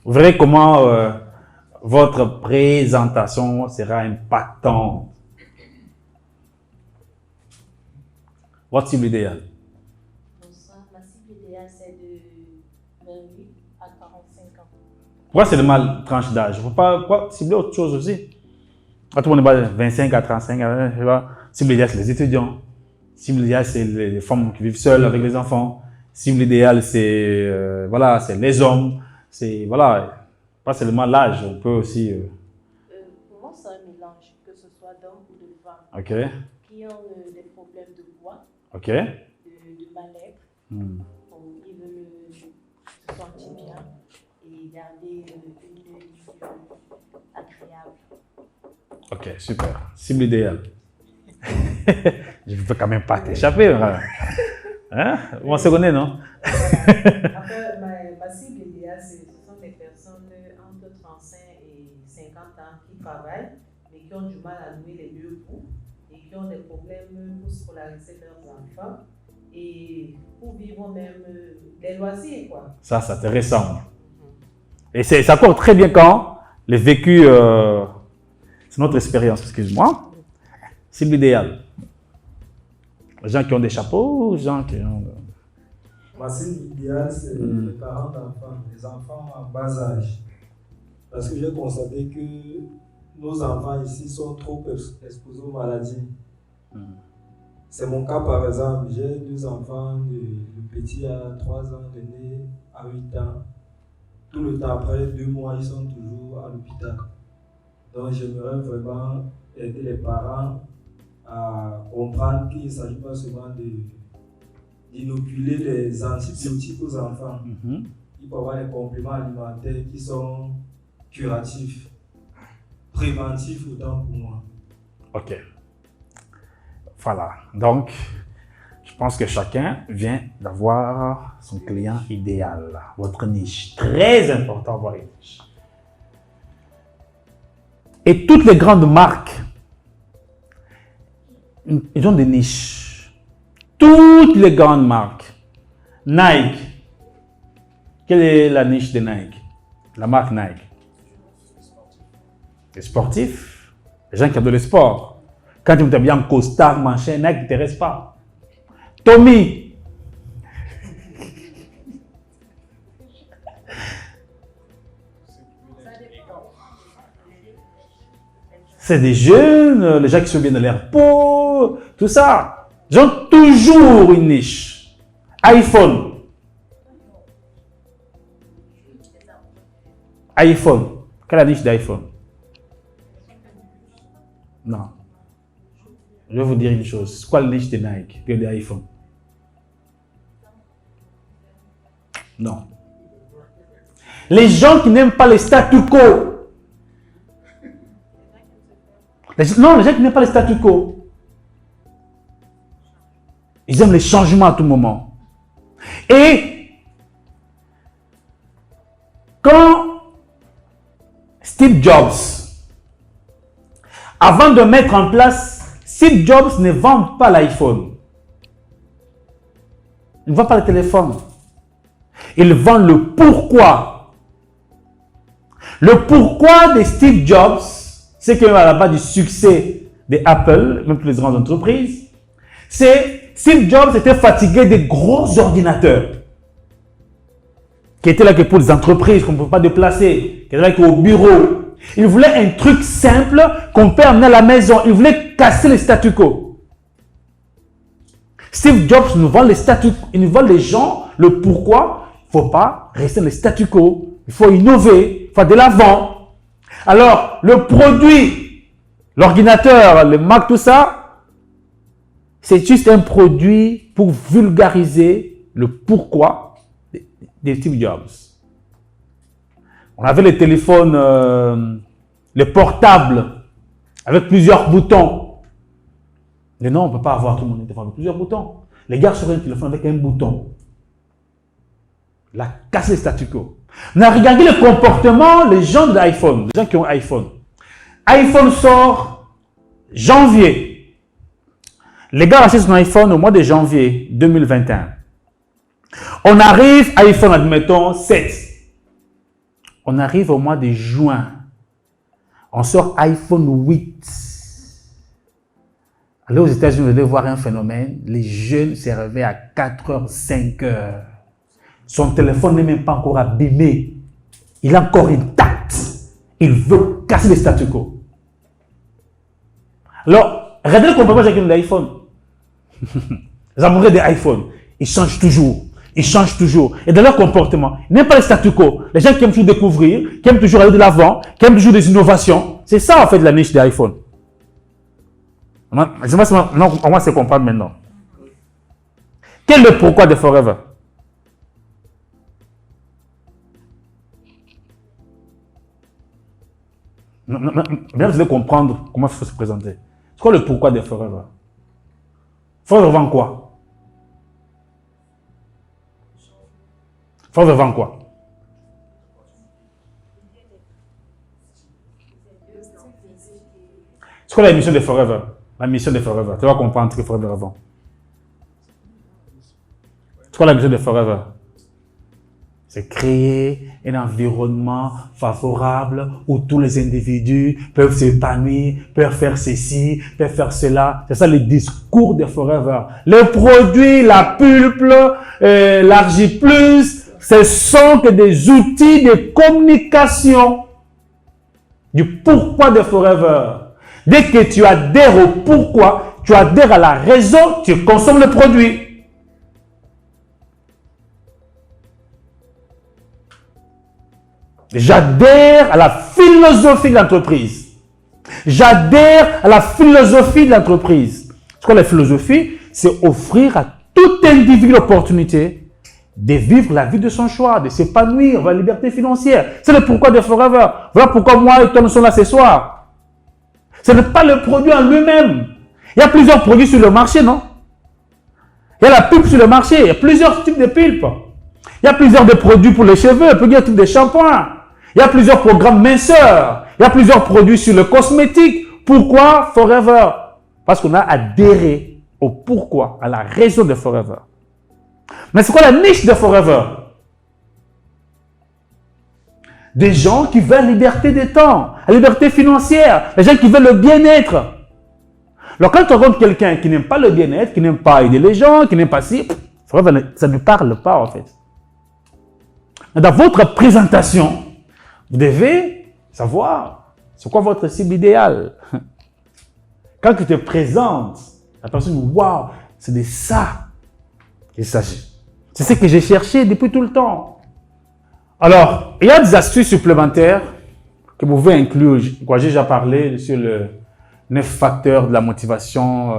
Vous verrez comment votre présentation sera impactante. Votre cible idéale. Bonsoir, ma cible idéale c'est de 28 à 45 ans. Pourquoi c'est le mal tranche d'âge? Il ne faut pas cibler autre chose aussi. Quand tout le monde est 25 à 35, cible idéale c'est les étudiants. Cible idéale c'est les femmes qui vivent seules avec les enfants. Cible idéale c'est voilà, c'est les hommes. C'est voilà, pas seulement l'âge, on peut aussi. Pour moi, c'est un mélange, que ce soit d'hommes ou de femmes. Ok. Qui ont des problèmes de poids, Ok. de mal-être. Ils veulent se sentir bien et garder une vie agréable. Ok, super. Cible idéale. Je ne peux quand même pas t'échapper. Hein? On se connaît, non? Après, ma cible idéale, ce sont des personnes entre 35 et 50 ans qui travaillent, mais qui ont du mal à nouer les deux bouts et qui ont des problèmes pour scolariser leurs enfants et pour vivre même des loisirs, quoi. Ça, c'est intéressant. Et ça compte très bien quand les vécus, c'est notre expérience, excuse-moi. Cible idéale. Les gens qui ont des chapeaux, les gens qui ont... Ma cible idéale, c'est les parents d'enfants, les enfants en bas âge. Parce que j'ai constaté que nos enfants ici sont trop exposés aux maladies. C'est mon cas par exemple. J'ai 2 enfants, le petit a 3 ans, l'aîné a 8 ans. Tout le temps après 2 mois, ils sont toujours à l'hôpital. Donc j'aimerais vraiment aider les parents à comprendre qu'il ne s'agit pas seulement d'inoculer les antibiotiques aux enfants. Il peut y avoir des compléments alimentaires qui sont curatifs, préventifs autant pour moi. Ok. Voilà. Donc, je pense que chacun vient d'avoir son client idéal, votre niche. Très important d'avoir une niche. Et toutes les grandes marques, ils ont des niches. Toutes les grandes marques. Nike. Quelle est la niche de Nike? La marque Nike. Les sportifs. Les gens qui adorent le sport. Quand tu t'habilles en costard, machin, Nike ne t'intéresse pas. Tommy. C'est des jeunes, les gens qui sont bien dans leur peau, tout ça. Ils ont toujours une niche. iPhone. iPhone. Quelle est la niche d'iPhone? Non. Je vais vous dire une chose. C'est quoi la niche de Nike que de iPhone? Non. Les gens qui n'aiment pas les statu quo. Non, les gens qui n'aiment pas les statu quo. Ils aiment les changements à tout moment. Et quand Steve Jobs, avant de mettre en place, Steve Jobs ne vend pas l'iPhone. Il ne vend pas le téléphone. Il vend le pourquoi. Le pourquoi de Steve Jobs, c'est qui est à la base du succès des Apple, même toutes les grandes entreprises, c'est Steve Jobs était fatigué des gros ordinateurs qui étaient là que pour les entreprises qu'on ne peut pas déplacer, qui étaient là qu'au bureau. Il voulait un truc simple qu'on peut amener à la maison. Il voulait casser les statu quo. Steve Jobs nous vend il nous vend les gens le pourquoi. Il ne faut pas rester dans les statu quo. Il faut innover, il faut de l'avant. Alors, le produit, l'ordinateur, le Mac, tout ça, c'est juste un produit pour vulgariser le pourquoi de Steve Jobs. On avait les téléphones, les portables, avec plusieurs boutons. Mais non, on ne peut pas avoir tout le monde avec plusieurs boutons. Les gars sur un téléphone avec un bouton. La casse les statu quo. On a regardé le comportement des gens de l'iPhone, les gens qui ont iPhone. iPhone sort janvier. Les gars achètent son iPhone au mois de janvier 2021. On arrive, iPhone, admettons, 7. On arrive au mois de juin. On sort iPhone 8. Allez aux États-Unis, vous allez voir un phénomène. Les jeunes se réveillent à 4h, 5h. Son téléphone n'est même pas encore abîmé. Il est encore intact. Il veut casser les statu quo. Alors, regardez le comportement chacun de l'iPhone. Les amoureux des iPhones, ils changent toujours. Ils changent toujours. Et dans leur comportement, ils n'aiment pas les statu quo. Les gens qui aiment toujours découvrir, qui aiment toujours aller de l'avant, qui aiment toujours des innovations. C'est ça, en fait, la niche des iPhones. Je sais pas on va se comprendre maintenant. Quel est le pourquoi de Forever? Bien, vous allez comprendre comment il faut se présenter. C'est quoi le pourquoi de Forever? Forever vend quoi? Forever vend quoi? C'est quoi la mission de Forever? La mission de Forever. Tu vas comprendre ce que Forever vend. C'est quoi la mission de Forever? C'est créer un environnement favorable où tous les individus peuvent s'épanouir, peuvent faire ceci, peuvent faire cela. C'est ça le discours de Forever. Le produit, la pulpe, l'Argiplus, ce sont que des outils de communication du pourquoi de Forever. Dès que tu adhères au pourquoi, tu adhères à la raison, tu consommes le produit. J'adhère à la philosophie de l'entreprise. J'adhère à la philosophie de l'entreprise. C'est quoi la philosophie? C'est offrir à tout individu l'opportunité de vivre la vie de son choix, de s'épanouir, vers la liberté financière. C'est le pourquoi de Forever. Voilà pourquoi moi et toi nous sommes là ce soir. Ce n'est pas le produit en lui-même. Il y a plusieurs produits sur le marché, non? Il y a la pulpe sur le marché. Il y a plusieurs types de pulpe. Il y a plusieurs de produits pour les cheveux, plusieurs types de shampoings. Il y a plusieurs programmes minceurs. Il y a plusieurs produits sur le cosmétique. Pourquoi Forever? Parce qu'on a adhéré au pourquoi, à la raison de Forever. Mais c'est quoi la niche de Forever? Des gens qui veulent la liberté des temps, la liberté financière, les gens qui veulent le bien-être. Alors quand tu rencontres quelqu'un qui n'aime pas le bien-être, qui n'aime pas aider les gens, qui n'aime pas si, ça ne parle pas en fait. Dans votre présentation, vous devez savoir c'est quoi votre cible idéale. Quand tu te présentes, la personne dit waouh, c'est de ça qu'il s'agit. C'est ce que j'ai cherché depuis tout le temps. Alors, il y a des astuces supplémentaires que vous pouvez inclure. J'ai déjà parlé sur le 9 facteurs de la motivation,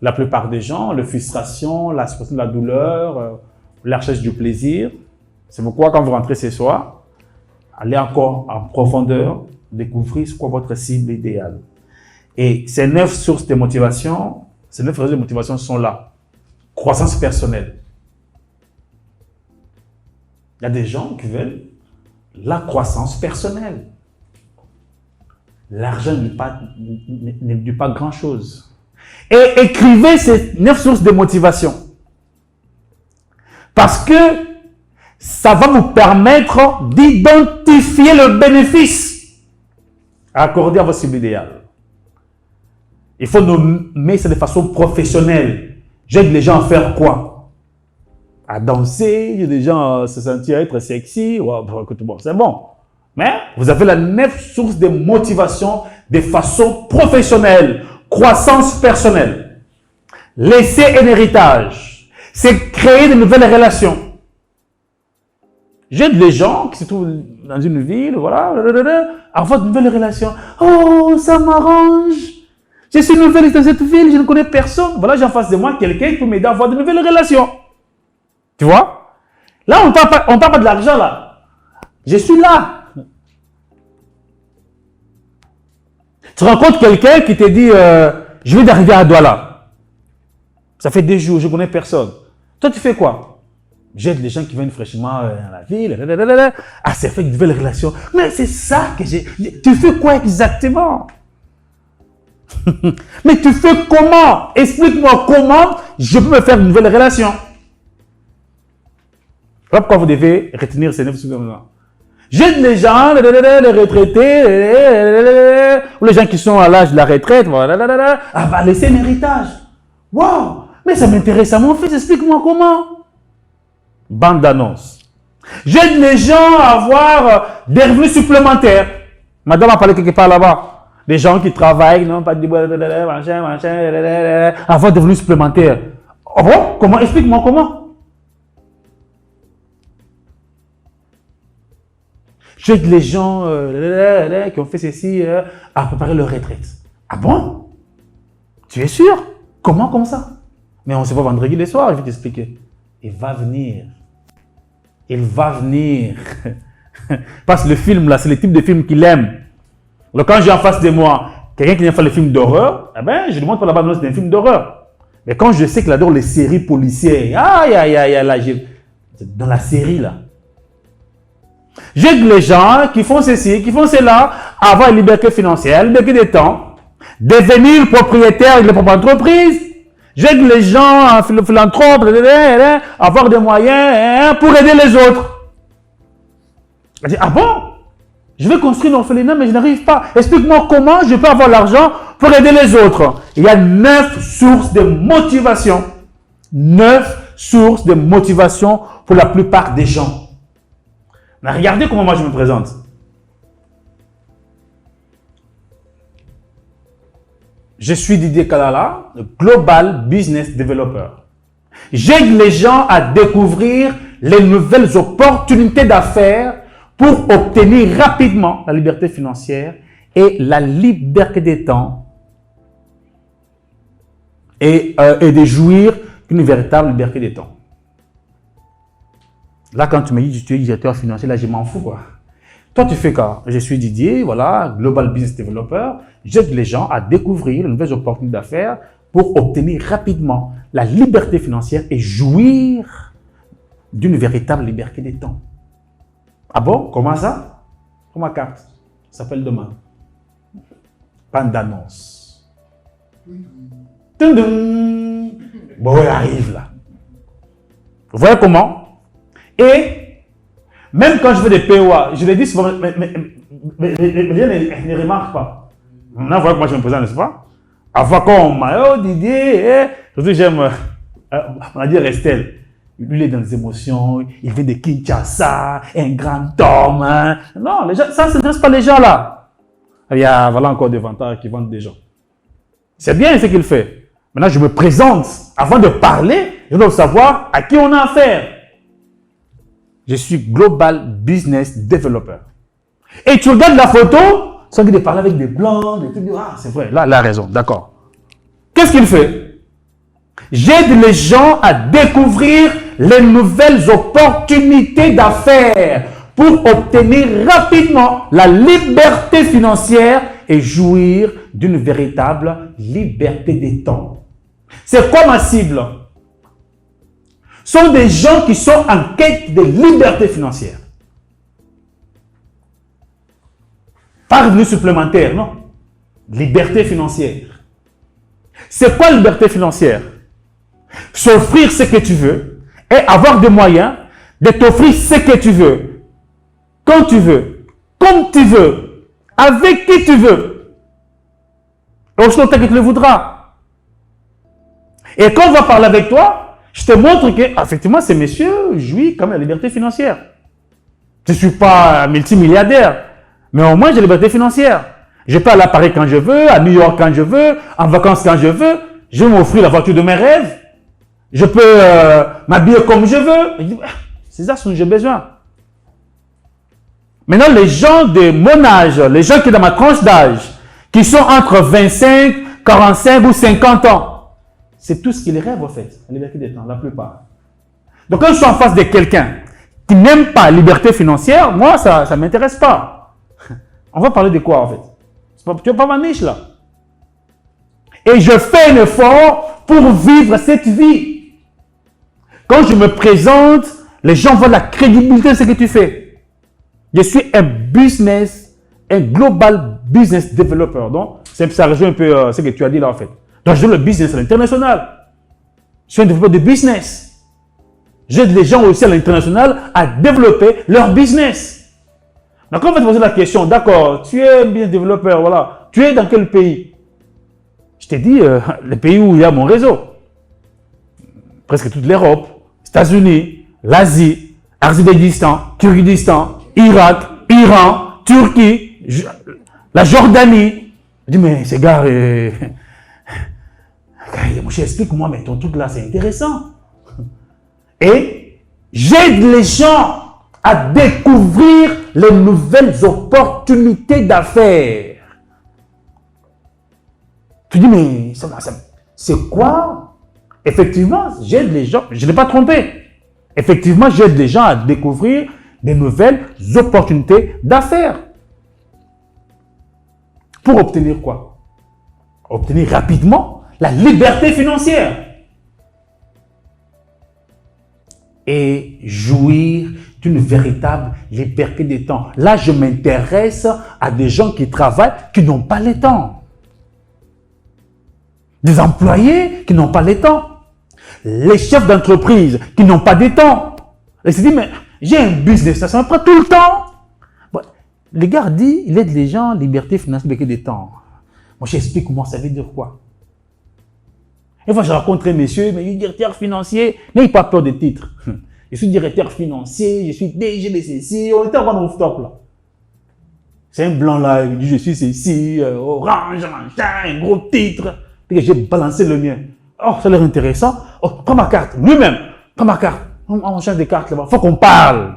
la plupart des gens, la frustration, la suppression de la douleur, la recherche du plaisir. C'est pourquoi quand vous rentrez ce soir, allez encore en profondeur, découvrir ce qu'est votre cible idéale. Et ces 9 sources de motivation, ces 9 raisons de motivation sont là. Croissance personnelle. Il y a des gens qui veulent la croissance personnelle. L'argent ne dit pas grand-chose. Et écrivez ces 9 sources de motivation. Parce que ça va vous permettre d'identifier le bénéfice. à accorder à votre cible idéale. Il faut nommer ça de façon professionnelle. J'aide les gens à faire quoi? À danser, j'aide les gens à se sentir être sexy. Ouais, bon, c'est bon. Mais vous avez la 9 sources de motivation de façon professionnelle. Croissance personnelle. Laisser un héritage. C'est créer de nouvelles relations. J'aide les gens qui se trouvent dans une ville, voilà, à avoir de nouvelles relations. Oh, ça m'arrange. Je suis nouvelle dans cette ville, je ne connais personne. Voilà, j'ai en face de moi quelqu'un qui peut m'aider à avoir de nouvelles relations. Tu vois? Là, on ne parle pas de l'argent, là. Je suis là. Tu rencontres quelqu'un qui te dit, je viens d'arriver à Douala. Ça fait 2 jours, je ne connais personne. Toi, tu fais quoi? J'aide les gens qui viennent fraîchement dans la ville. Ah, c'est fait une nouvelle relation. Mais c'est ça que j'ai. Tu fais quoi exactement? Mais tu fais comment? Explique-moi comment je peux me faire une nouvelle relation. Voilà pourquoi vous devez retenir ces 9 secondes. J'aide les gens, les retraités, ou les gens qui sont à l'âge de la retraite, à laisser un héritage. Waouh! Mais ça m'intéresse à mon fils, explique-moi comment. Bande d'annonces. J'aide les gens à avoir des revenus supplémentaires. Madame a parlé quelque part là-bas. Des gens qui travaillent, non, pas de avoir des revenus supplémentaires. Oh bon? Comment? Explique-moi comment. J'aide les gens qui ont fait ceci à préparer leur retraite. Ah bon? Tu es sûr? Comment comme ça? Mais on se voit vendredi le soir, je vais t'expliquer. Il va venir. Il va venir. Parce que le film là, c'est le type de film qu'il aime. Donc quand j'ai en face de moi quelqu'un qui vient faire le film d'horreur, eh ben, je lui montre pas la bande-annonce d'un film d'horreur. Mais quand je sais qu'il adore les séries policières, là, dans la série là. J'aide les gens qui font ceci, qui font cela, à avoir une liberté financière, liberté de temps, devenir propriétaire de leur propre entreprise. J'aide les gens, philanthropes, à avoir des moyens pour aider les autres. Je dis, ah bon? Je vais construire un orphelinat, mais je n'arrive pas. Explique-moi comment je peux avoir l'argent pour aider les autres. Il y a 9 sources de motivation. 9 sources de motivation pour la plupart des gens. Mais regardez comment moi je me présente. Je suis Didier Kalala, le Global Business Developer. J'aide les gens à découvrir les nouvelles opportunités d'affaires pour obtenir rapidement la liberté financière et la liberté des temps et de jouir d'une véritable liberté des temps. Là, quand tu me dis que tu es directeur financier, là, je m'en fous, quoi. Toi, tu fais quoi? Je suis Didier, voilà, Global Business Developer. J'aide les gens à découvrir de nouvelles opportunités d'affaires pour obtenir rapidement la liberté financière et jouir d'une véritable liberté des temps. Ah bon? Comment ça? Comment ma carte? Ça s'appelle demain. Bande d'annonce. Bon, elle arrive là. Vous voyez comment? Et même quand je fais des POA, je les dis souvent, mais les gens ne remarquent pas. Maintenant, voilà comment je me présente, n'est-ce pas? Avant qu'on m'a dit, Didier, surtout j'aime, on a dit Restel. Lui, il est dans les émotions, il vient de Kinshasa, un grand homme. Hein. Non, les gens, ça ne s'intéresse pas les gens là. Il y a voilà encore des vanteurs qui vendent des gens. C'est bien ce qu'il fait. Maintenant, je me présente. Avant de parler, je dois savoir à qui on a affaire. Je suis Global Business Developer. Et tu regardes la photo, sans qu'il parle avec des blancs, des trucs. Ah, c'est vrai, là, il a raison, d'accord. Qu'est-ce qu'il fait? J'aide les gens à découvrir les nouvelles opportunités d'affaires pour obtenir rapidement la liberté financière et jouir d'une véritable liberté des temps. C'est quoi ma cible? Ce sont des gens qui sont en quête de liberté financière. Pas revenu supplémentaire, non. Liberté financière. C'est quoi liberté financière? S'offrir ce que tu veux et avoir des moyens de t'offrir ce que tu veux, quand tu veux, comme tu veux, avec qui tu veux. Aussi longtemps que tu le voudras. Et quand on va parler avec toi, je te montre que, effectivement, ces messieurs jouissent quand même de la liberté financière. Je ne suis pas multimilliardaire, mais au moins j'ai la liberté financière. Je peux aller à Paris quand je veux, à New York quand je veux, en vacances quand je veux. Je vais m'offrir la voiture de mes rêves. Je peux m'habiller comme je veux. C'est ça dont j'ai besoin. Maintenant, les gens de mon âge, les gens qui sont dans ma tranche d'âge, qui sont entre 25, 45 ou 50 ans, c'est tout ce qu'ils rêvent en fait, la liberté des temps, la plupart. Donc quand je suis en face de quelqu'un qui n'aime pas la liberté financière, moi, ça ne m'intéresse pas. On va parler de quoi en fait? Tu n'es pas ma niche là. Et je fais un effort pour vivre cette vie. Quand je me présente, les gens voient la crédibilité de ce que tu fais. Je suis un global business developer. Donc, ça rejoint un peu ce que tu as dit là en fait. Donc, je joue le business à l'international. Je suis un développeur de business. J'aide les gens aussi à l'international à développer leur business. Donc, quand on va te poser la question, d'accord, tu es un business développeur, voilà. Tu es dans quel pays? Je t'ai dit, le pays où il y a mon réseau. Presque toute l'Europe, États-Unis, l'Asie, Azerbaïdjan, Kyrgyzstan, Irak, Iran, Turquie, la Jordanie. Je dis, mais ces gars, mon cher, explique-moi, mais ton truc là, c'est intéressant. Et j'aide les gens à découvrir les nouvelles opportunités d'affaires. Tu dis, mais c'est quoi? Effectivement, j'aide les gens, je ne l'ai pas trompé. Effectivement, j'aide les gens à découvrir des nouvelles opportunités d'affaires. Pour obtenir quoi? Obtenir rapidement la liberté financière. Et jouir d'une véritable liberté des temps. Là, je m'intéresse à des gens qui travaillent, qui n'ont pas le temps. Des employés qui n'ont pas le temps. Les chefs d'entreprise qui n'ont pas de temps. Et se dit, mais j'ai un business, ça me prend tout le temps. Bon, le gars dit, il aide les gens, liberté financière, liberté des temps. Moi, j'explique comment ça veut dire quoi. Une fois, j'ai rencontré un monsieur, mais il est directeur financier, n'ayez pas peur des titres. Je suis directeur financier, je suis DG de ceci, on était en rooftop là. C'est un blanc là, il dit je suis ceci, orange, machin, un gros titre. Et j'ai balancé le mien. Oh, ça a l'air intéressant. Oh, prends ma carte, lui-même, prends ma carte. On change de carte là-bas, il faut qu'on parle.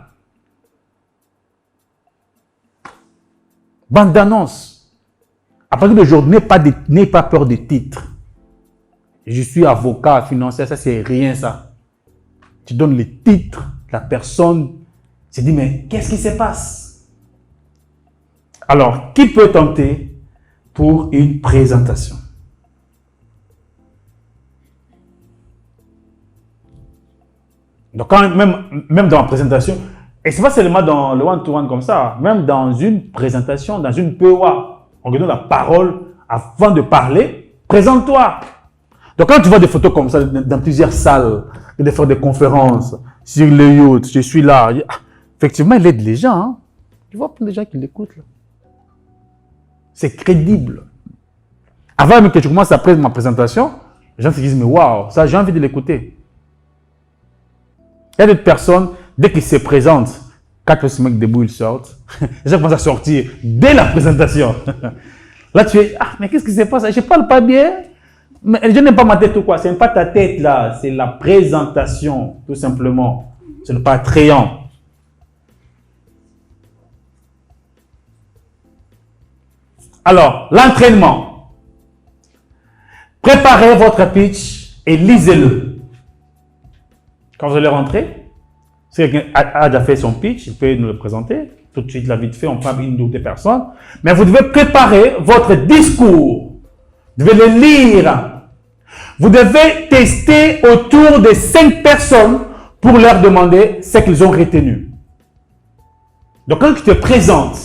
Bande d'annonces. À partir d'aujourd'hui, n'ayez pas peur des titres. Je suis avocat financier, ça c'est rien ça. Tu donnes les titres, la personne se dit mais qu'est-ce qui se passe? Alors, qui peut tenter pour une présentation? Donc, même dans la présentation, et ce n'est pas seulement dans le one-to-one comme ça, même dans une présentation, dans une POA, on donne la parole avant de parler, présente-toi. Donc, quand tu vois des photos comme ça dans plusieurs salles, de faire des conférences sur le yacht, je suis là. Effectivement, il aide les gens. Hein. Tu vois plein de gens qui l'écoutent. C'est crédible. Avant même que tu commences après ma présentation, les gens se disent, mais waouh, ça, j'ai envie de l'écouter. Il y a des personnes, dès qu'ils se présentent, quand le mec debout, ils sortent. Les gens commencent à sortir dès la présentation. Là, tu es, mais qu'est-ce qui se passe? Je ne parle pas bien. Mais je n'aime pas ma tête ou quoi, ce n'est pas ta tête là, c'est la présentation, tout simplement. Ce n'est pas attrayant. Alors, l'entraînement. Préparez votre pitch et lisez-le. Quand vous allez rentrer, si quelqu'un a déjà fait son pitch, il peut nous le présenter. Tout de suite, là, vite fait, on prend une ou deux personnes. Mais vous devez préparer votre discours. Vous devez le lire. Vous devez tester autour de 5 personnes pour leur demander ce qu'ils ont retenu. Donc, quand tu te présentes,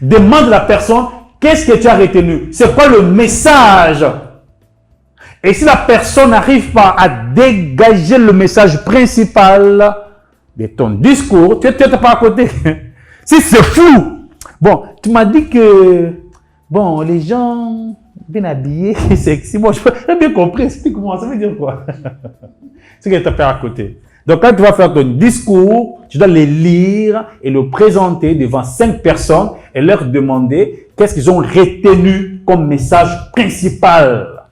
demande à la personne qu'est-ce que tu as retenu. C'est quoi le message? Et si la personne n'arrive pas à dégager le message principal de ton discours, tu n'es pas à côté. Si c'est fou, Bon, tu m'as dit que, bon, les gens bien habillés, sexy. Bon, j'ai bien compris. Explique-moi, ça veut dire quoi? C'est que tu as fait à côté. Donc, quand tu vas faire ton discours, tu dois les lire et le présenter devant 5 personnes et leur demander qu'est-ce qu'ils ont retenu comme message principal.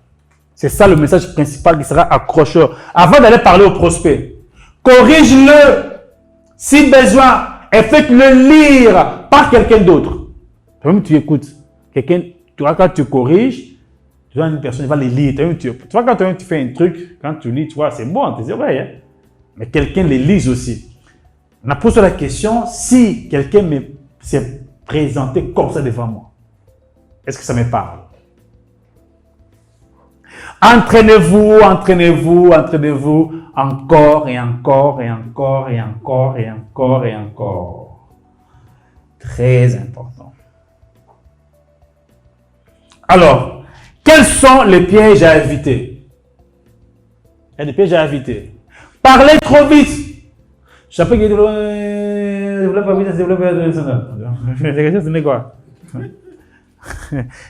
C'est ça le message principal qui sera accrocheur. Avant d'aller parler au prospect, corrige-le si besoin et faites-le lire par quelqu'un d'autre. Même tu écoutes, quelqu'un, tu vois, quand tu corriges, tu vois une personne, il va les lire. Tu vois, quand tu fais un truc, quand tu lis, tu vois, c'est bon, c'est vrai, hein? Mais quelqu'un les lise aussi. On a posé la question, si quelqu'un s'est présenté comme ça devant moi, est-ce que ça me parle? Entraînez-vous, entraînez-vous, entraînez-vous encore et encore et encore et encore et encore et encore. Très important. Alors, quels sont les pièges à éviter? Il y a des pièges à éviter. Parlez trop vite. Je sais pas qui développe pas vite, ça développe ce n'est quoi?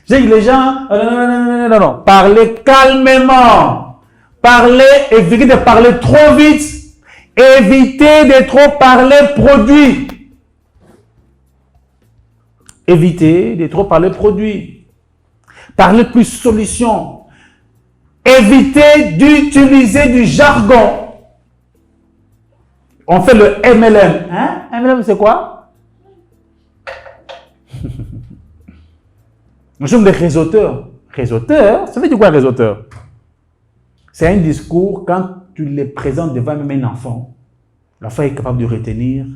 J'ai dit les gens, non. Parlez calmement. Parlez, évitez de parler trop vite. Évitez de trop parler produit. Évitez de trop parler produit. Parlez plus solution. Évitez d'utiliser du jargon. On fait le MLM. Hein? MLM, c'est quoi? Nous sommes des réseauteurs. Réseauteurs? Ça veut dire quoi, réseauteur? C'est un discours quand tu les présentes devant même un enfant. L'enfant est capable de retenir.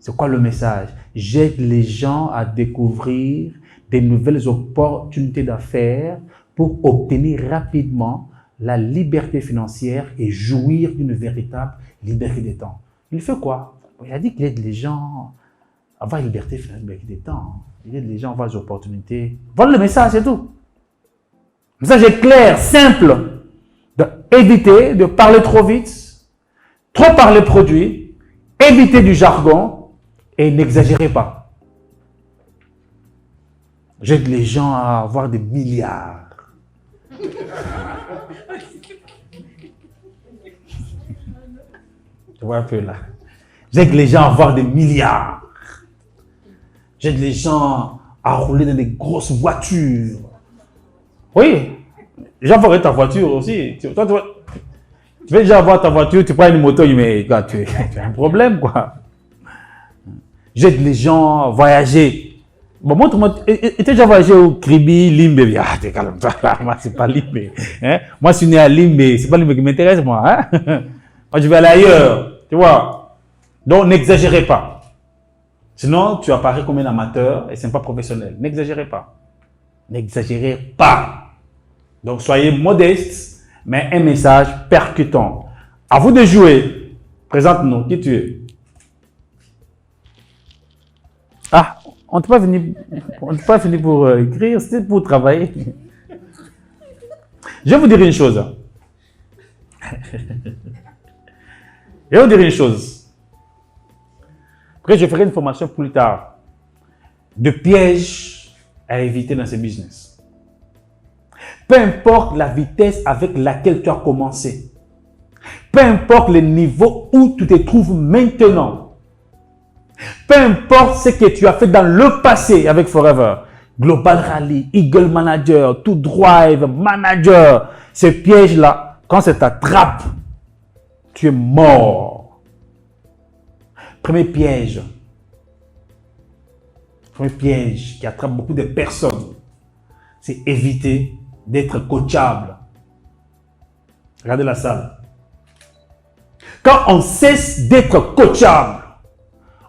C'est quoi le message? J'aide les gens à découvrir des nouvelles opportunités d'affaires pour obtenir rapidement la liberté financière et jouir d'une véritable liberté des temps. Il fait quoi? Il a dit qu'il aide les gens à avoir la liberté financière, liberté des temps. Il aide les gens à avoir des opportunités. Voilà le message, c'est tout. Le message est clair, simple. Évitez de parler trop vite, trop parler produit, évitez du jargon et n'exagérez pas. J'aide les gens à avoir des milliards. Tu vois un peu là. J'aide les gens à avoir des milliards. J'aide les gens à rouler dans des grosses voitures. Oui, les gens vont avoir ta voiture aussi. Tu veux déjà avoir ta voiture, tu prends une moto, mais tu as un problème, quoi. J'aide les gens à voyager. Bon, montre-moi, tu as déjà voyagé au Kribi, Limbe? Ah, t'es calme, moi, c'est pas Limbe. Hein? Moi, je suis né à Limbe, c'est pas Limbe qui m'intéresse, moi. Hein? Moi, je vais aller ailleurs, tu vois. Donc, n'exagérez pas. Sinon, tu apparais comme un amateur et c'est pas professionnel. N'exagérez pas. N'exagérez pas. Donc, soyez modeste, mais un message percutant. À vous de jouer. Présente-nous. Qui tu es? Ah, on n'est pas venu pour écrire, c'était pour travailler. Je vais vous dire une chose. Après, je ferai une formation plus tard de pièges à éviter dans ce business. Peu importe la vitesse avec laquelle tu as commencé, peu importe le niveau où tu te trouves maintenant, peu importe ce que tu as fait dans le passé avec Forever, Global Rally, Eagle Manager, To Drive, Manager, ces pièges-là, quand ça t'attrape, tu es mort. Premier piège qui attrape beaucoup de personnes, c'est éviter d'être coachable. Regardez la salle. Quand on cesse d'être coachable,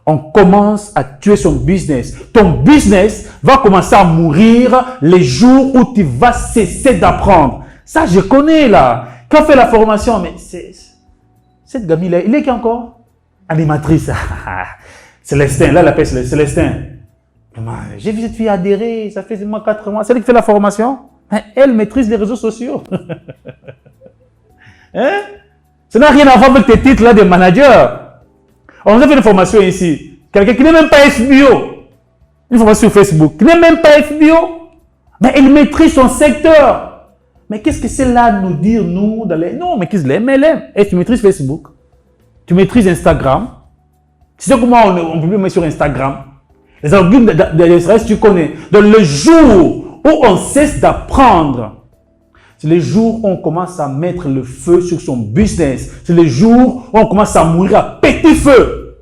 on commence à tuer son business. Ton business va commencer à mourir les jours où tu vas cesser d'apprendre. Ça, je connais là. Quand on fait la formation, mais cette gamine là, il est qui encore? Animatrice. Célestin, là, elle appelle Célestin. J'ai vu cette fille adhérer, ça fait seulement 4 mois. C'est elle qui fait la formation. Elle maîtrise les réseaux sociaux. Hein? Ça n'a rien à voir avec tes titres là de manager. On nous a fait une formation ici. Quelqu'un qui n'est même pas SBO. une formation sur Facebook, qui n'est même pas FBO, mais il maîtrise son secteur. Mais qu'est-ce que c'est là de nous dire, nous, d'aller... Non, mais qu'est-ce que c'est MLM? Et tu maîtrises Facebook, tu maîtrises Instagram. Tu sais comment on peut mettre sur Instagram? Les algorithmes d'Israël, tu connais. Donc le jour où on cesse d'apprendre, c'est le jour où on commence à mettre le feu sur son business. C'est le jour où on commence à mourir à petit feu.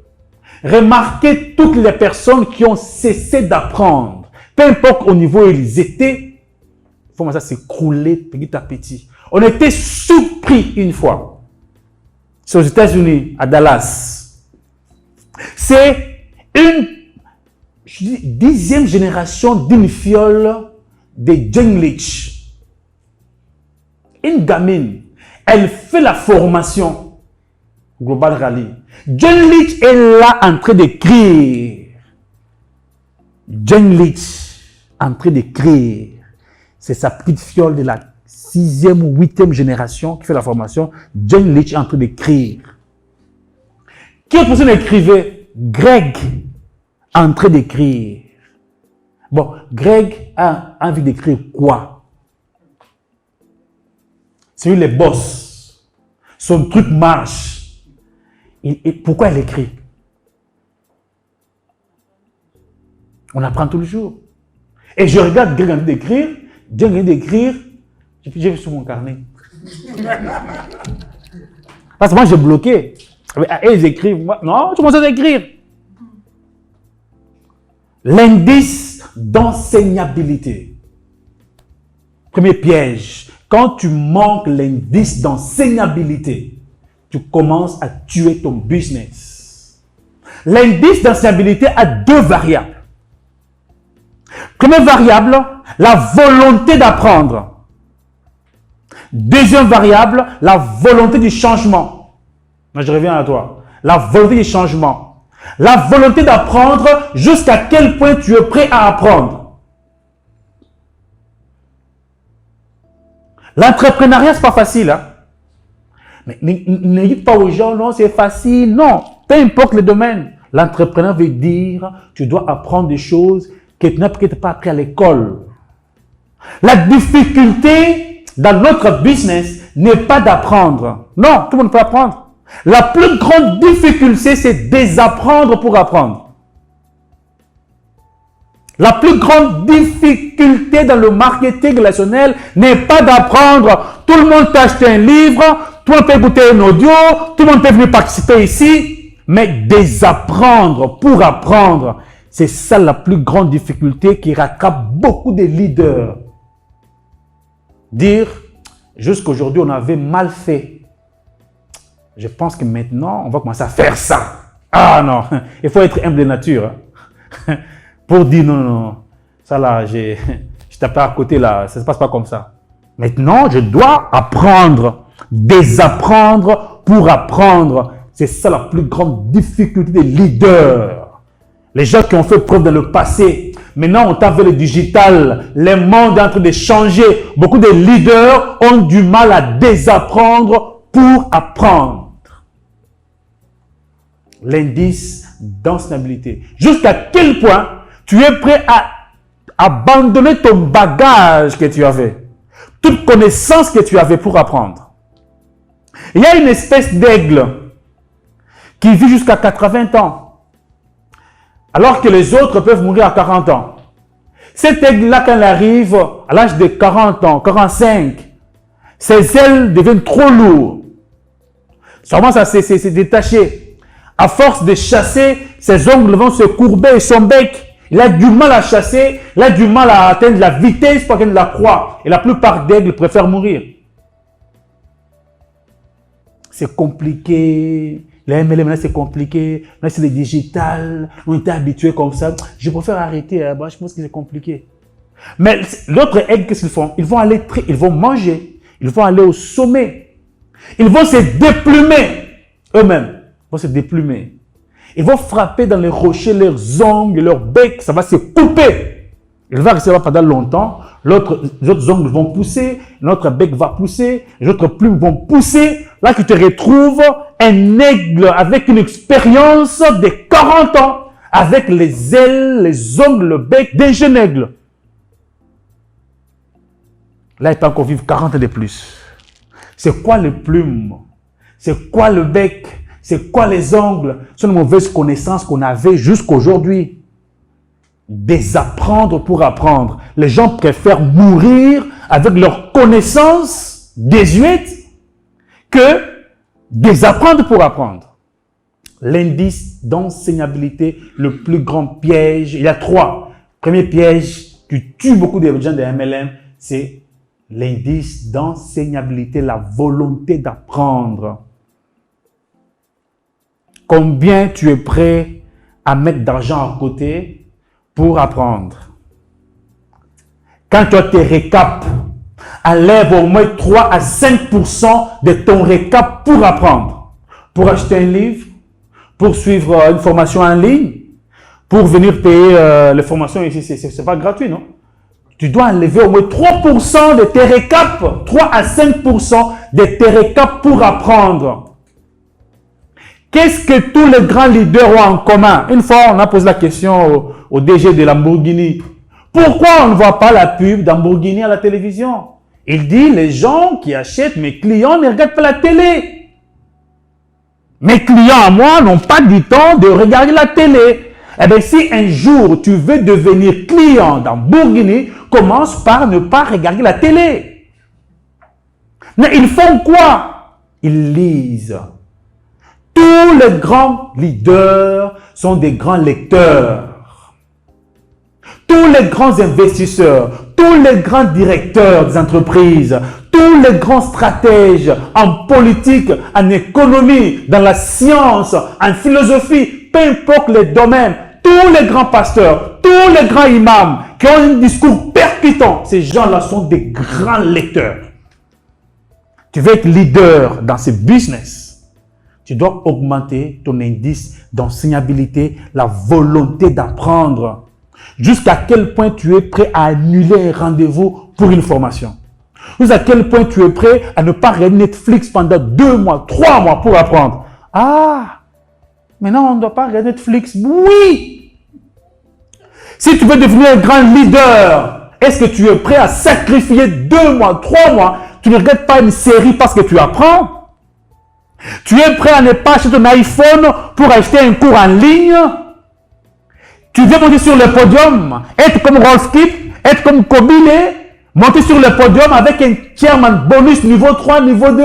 Remarquez toutes les personnes qui ont cessé d'apprendre. Peu importe au niveau où ils étaient, il faut commencer à s'écrouler petit à petit. On était surpris une fois. C'est aux États-Unis, à Dallas. C'est une 10e génération d'une fiole de John Leach. Une gamine, elle fait la formation Global Rally. John Leach est là en train d'écrire. John Leach en train d'écrire. C'est sa petite fiole de la 6e ou 8e génération qui fait la formation. John Leach est en train d'écrire. Quelle personne écrivait? Greg en train d'écrire. Bon, Greg a envie d'écrire quoi? C'est lui le boss. Son truc marche. Et pourquoi elle écrit? On apprend tout le jour. Et je regarde Greg en train d'écrire. Greg en train d'écrire. J'ai vu sur mon carnet. Parce que moi, j'ai bloqué. Et ils écrivent. Moi, non, tu commences à écrire. L'indice d'enseignabilité. Premier piège. Quand tu manques l'indice d'enseignabilité, tu commences à tuer ton business. L'indice d'enseignabilité a 2 variables. Première variable, la volonté d'apprendre. Deuxième variable, la volonté du changement. Moi, je reviens à toi. La volonté du changement. La volonté d'apprendre jusqu'à quel point tu es prêt à apprendre. L'entrepreneuriat, c'est pas facile. Hein? Mais ne dites pas aux gens, non, c'est facile. Non, peu importe le domaine. L'entrepreneur veut dire, tu dois apprendre des choses que tu n'as peut-être pas appris à l'école. La difficulté dans notre business n'est pas d'apprendre. Non, tout le monde peut apprendre. La plus grande difficulté, c'est désapprendre pour apprendre. La plus grande difficulté dans le marketing relationnel n'est pas d'apprendre. Tout le monde t'a acheté un livre, tout le monde peut écouter un audio, tout le monde peut venir participer ici, mais désapprendre pour apprendre, c'est ça la plus grande difficulté qui rattrape beaucoup de leaders. Dire, jusqu'aujourd'hui on avait mal fait. Je pense que maintenant on va commencer à faire ça. Ah non, il faut être humble de nature. Hein. Pour dire non, ça là, je tape à côté là, ça ne se passe pas comme ça. Maintenant, je dois apprendre, désapprendre pour apprendre. C'est ça la plus grande difficulté des leaders. Les gens qui ont fait preuve dans le passé, maintenant on tape vers le digital, le monde est en train de changer. Beaucoup de leaders ont du mal à désapprendre pour apprendre. L'indice d'enseignabilité. Jusqu'à quel point tu es prêt à abandonner ton bagage que tu avais, toute connaissance que tu avais pour apprendre. Il y a une espèce d'aigle qui vit jusqu'à 80 ans, alors que les autres peuvent mourir à 40 ans. Cet aigle-là, quand il arrive à l'âge de 40 ans, 45, ses ailes deviennent trop lourdes. Ça commence à se détacher. À force de chasser, ses ongles vont se courber et son bec. Il a du mal à chasser, il a du mal à atteindre la vitesse pour atteindre la proie. Et la plupart d'aigles préfèrent mourir. C'est compliqué. Les MLM, c'est compliqué. Là, c'est le digital. On était habitués comme ça. Je préfère arrêter. Je pense que c'est compliqué. Mais l'autre aigle, qu'est-ce qu'ils font? Ils vont manger. Ils vont aller au sommet. Ils vont se déplumer eux-mêmes. Ils vont se déplumer. Ils vont frapper dans les rochers, leurs ongles, leur bec, ça va se couper. Il va rester là pendant longtemps. Les autres ongles vont pousser, notre bec va pousser, les autres plumes vont pousser. Là, tu te retrouves un aigle avec une expérience de 40 ans, avec les ailes, les ongles, le bec d'un jeune aigle. Là, il peut encore vivre 40 ans de plus. C'est quoi les plumes? C'est quoi le bec? C'est quoi les ongles? Ce sont les mauvaises connaissances qu'on avait jusqu'aujourd'hui. Désapprendre pour apprendre. Les gens préfèrent mourir avec leurs connaissances désuètes que désapprendre pour apprendre. L'indice d'enseignabilité, le plus grand piège, il y a 3. Premier piège qui tue beaucoup de gens de MLM, c'est l'indice d'enseignabilité, la volonté d'apprendre. Combien tu es prêt à mettre d'argent à côté pour apprendre? Quand tu as tes récaps, enlève au moins 3 à 5% de ton récap pour apprendre. Pour acheter un livre, pour suivre une formation en ligne, pour venir payer les formations ici, c'est pas gratuit, non? Tu dois enlever au moins 3% de tes récaps, 3 à 5% de tes récaps pour apprendre. Qu'est-ce que tous les grands leaders ont en commun? Une fois, on a posé la question au DG de Lamborghini. Pourquoi on ne voit pas la pub Lamborghini à la télévision? Il dit, les gens qui achètent mes clients ne regardent pas la télé. Mes clients à moi n'ont pas du temps de regarder la télé. Eh bien, si un jour tu veux devenir client dans Lamborghini, commence par ne pas regarder la télé. Mais ils font quoi? Ils lisent. Tous les grands leaders sont des grands lecteurs. Tous les grands investisseurs, tous les grands directeurs des entreprises, tous les grands stratèges en politique, en économie, dans la science, en philosophie, peu importe les domaines, tous les grands pasteurs, tous les grands imams qui ont un discours percutant, ces gens-là sont des grands lecteurs. Tu veux être leader dans ce business, tu dois augmenter ton indice d'enseignabilité, la volonté d'apprendre. Jusqu'à quel point tu es prêt à annuler un rendez-vous pour une formation. Jusqu'à quel point tu es prêt à ne pas regarder Netflix pendant 2 mois, 3 mois pour apprendre. Ah, maintenant on ne doit pas regarder Netflix. Oui! Si tu veux devenir un grand leader, est-ce que tu es prêt à sacrifier 2 mois, 3 mois? Tu ne regardes pas une série parce que tu apprends. Tu es prêt à ne pas acheter ton iPhone pour acheter un cours en ligne. Tu veux monter sur le podium, être comme Rolf Kipp, être comme Kobile, monter sur le podium avec un chairman bonus niveau 3, niveau 2.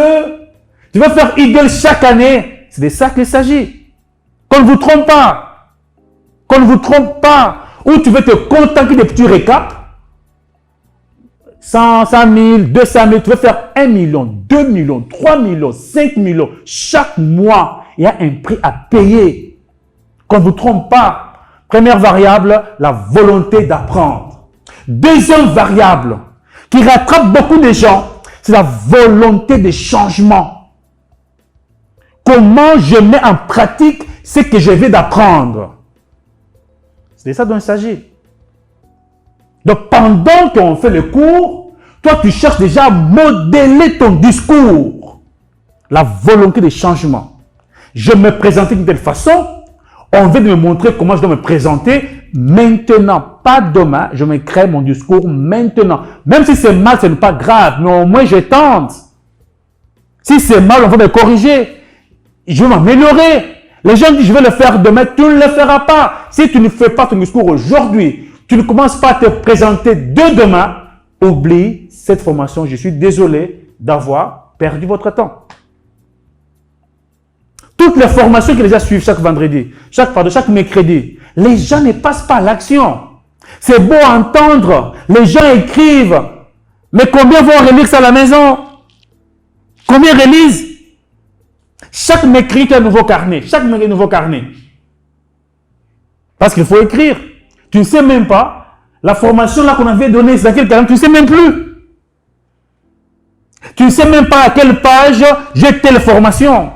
Tu veux faire Eagle chaque année. C'est de ça qu'il s'agit. Qu'on ne vous trompe pas. Qu'on ne vous trompe pas. Ou tu veux te contenter des petits récaps. 100 000, 200 000. Tu veux faire 1 million, 2 millions, 3 millions, 5 millions. Chaque mois, il y a un prix à payer. Qu'on ne vous trompe pas. Première variable, la volonté d'apprendre. Deuxième variable, qui rattrape beaucoup de gens, c'est la volonté de changement. Comment je mets en pratique ce que je vais d'apprendre? C'est de ça dont il s'agit. Donc, pendant qu'on fait le cours, toi, tu cherches déjà à modeler ton discours. La volonté de changement. Je me présentais d'une telle façon, on veut me montrer comment je dois me présenter maintenant, pas demain. Je me crée mon discours maintenant. Même si c'est mal, ce n'est pas grave, mais au moins je tente. Si c'est mal, on va me corriger. Je vais m'améliorer. Les gens disent, je vais le faire demain, tu ne le feras pas. Si tu ne fais pas ton discours aujourd'hui, tu ne commences pas à te présenter de demain, oublie cette formation. Je suis désolé d'avoir perdu votre temps. Toutes les formations que les gens suivent chaque vendredi, chaque mercredi, les gens ne passent pas à l'action. C'est beau entendre, les gens écrivent, mais combien vont relire ça à la maison? Combien relisent? Chaque mercredi, tu as un nouveau carnet. Chaque mercredi, un nouveau carnet. Parce qu'il faut écrire. Tu ne sais même pas, la formation là qu'on avait donnée, c'est dans quel carnet, tu ne sais même plus. Tu ne sais même pas à quelle page j'ai telle formation.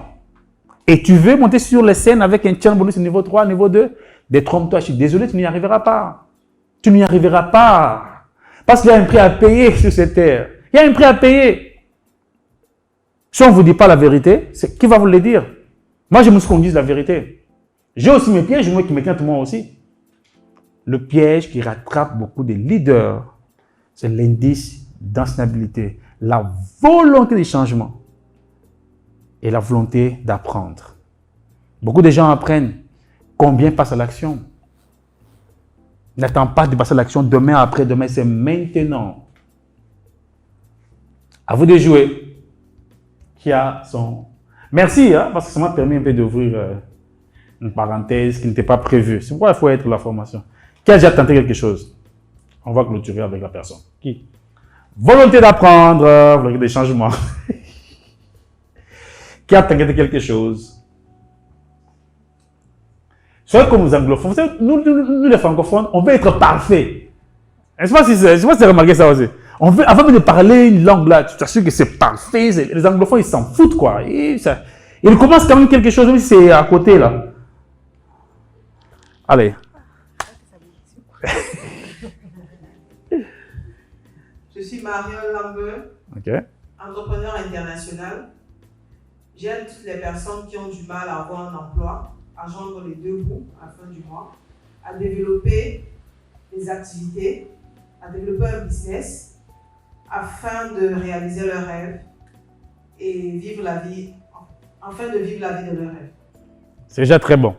Et tu veux monter sur les scènes avec un channel bonus niveau 3, niveau 2, détrompe-toi, je suis désolé, tu n'y arriveras pas. Tu n'y arriveras pas. Parce qu'il y a un prix à payer sur cette terre. Il y a un prix à payer. Si on ne vous dit pas la vérité, qui va vous le dire? Moi, je me suis qu'on dise la vérité. J'ai aussi mes pièges, moi qui m'inquiètent moi aussi. Le piège qui rattrape beaucoup de leaders, c'est l'indice d'instabilité, la volonté de changement et la volonté d'apprendre. Beaucoup de gens apprennent. Combien passent à l'action? N'attends pas de passer à l'action demain, après-demain, c'est maintenant. À vous de jouer. Qui a son... Merci, hein, parce que ça m'a permis un peu d'ouvrir une parenthèse qui n'était pas prévue. C'est pourquoi il faut être la formation. Qui a déjà tenté quelque chose? On va clôturer avec la personne. Qui? Volonté d'apprendre, volonté de changement. Qui a tenté quelque chose? Soyez comme les anglophones. Nous, les francophones, on veut être parfait. Je ne sais pas si c'est remarqué ça aussi. On veut, avant de parler une langue là, tu t'assures que c'est parfait. Les anglophones, ils s'en foutent quoi. Ils commencent quand même quelque chose, même si c'est à côté là. Allez. Je suis Mariole Lambert, entrepreneur international. J'aide toutes les personnes qui ont du mal à avoir un emploi, à joindre les deux bouts à la fin du mois, à développer des activités, à développer un business afin de réaliser leurs rêves et vivre la vie, afin de vivre la vie de leurs rêves. C'est déjà très bon.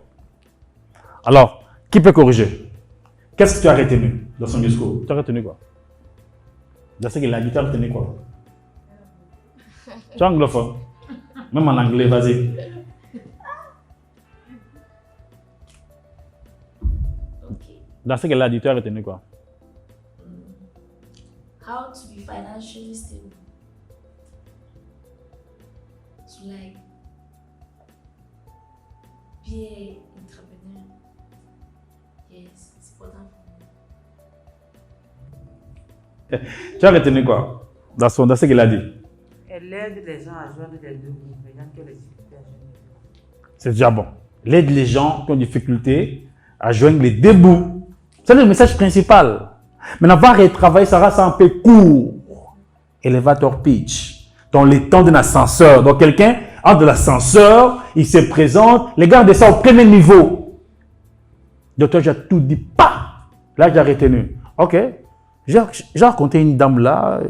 Alors, qui peut corriger? Qu'est-ce que tu as retenu dans son discours? Tu as retenu quoi? Dans ce qu'il a dit, tu as retenu quoi? Tu es anglophone? Même en anglais, vas-y. Dans ce qu'elle a dit, tu as retenu quoi? How to be financially stable. To like be an entrepreneur. Yes, it's important for me. Tu as retenu quoi? Dans ce qu'elle a dit. Elle aide les gens à joindre les deux bouts, les gens qui ont des difficultés à joindre les deux bouts. C'est déjà bon. Elle aide les gens qui ont des difficultés à joindre les deux bouts. C'est le message principal. Maintenant, va retravailler, ça reste un peu court. Elevator pitch. Dans les temps d'un ascenseur. Donc, quelqu'un entre de l'ascenseur, il se présente, les gars descendent au premier niveau. Docteur, j'ai tout dit, pas. Là, j'ai retenu. Ok. J'ai raconté une dame là,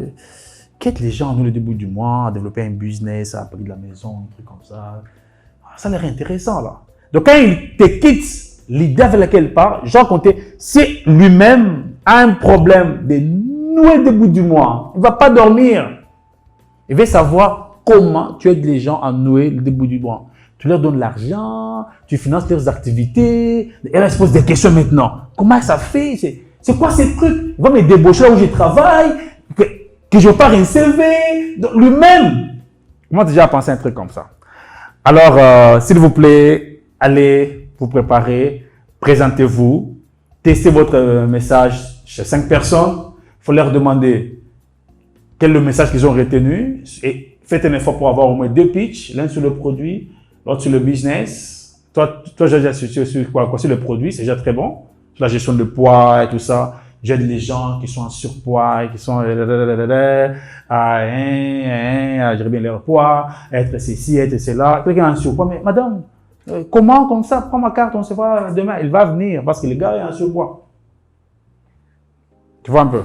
qui aide les gens, nous, le début du mois, à développer un business, à payer de la maison, un truc comme ça. Ça a l'air intéressant, là. Donc, quand il te quitte, l'idée avec laquelle il part, Jean Comté, c'est lui-même a un problème de nouer le début du mois. Il ne va pas dormir. Il veut savoir comment tu aides les gens à nouer le début du mois. Tu leur donnes l'argent, tu finances leurs activités. Et là, il se pose des questions maintenant. Comment ça fait? C'est quoi ces trucs? Il va me débaucher là où je travaille, que je pars un CV. Donc, lui-même, moi déjà pensé à un truc comme ça. Alors, s'il vous plaît, allez vous préparer, présentez-vous, testez votre message chez 5 personnes. Il faut leur demander quel est le message qu'ils ont retenu et faites un effort pour avoir au moins 2 pitchs, l'un sur le produit, l'autre sur le business. Toi j'ai déjà sur quoi? Sur le produit, c'est déjà très bon. Sur la gestion de poids et tout ça. J'aide les gens qui sont en surpoids et qui sont à gérer bien leur poids, être ceci, être cela. Quelqu'un en surpoids, mais madame, comment comme ça? Prends ma carte, on se voit demain. Il va venir parce que le gars est en surpoids. Tu vois un peu?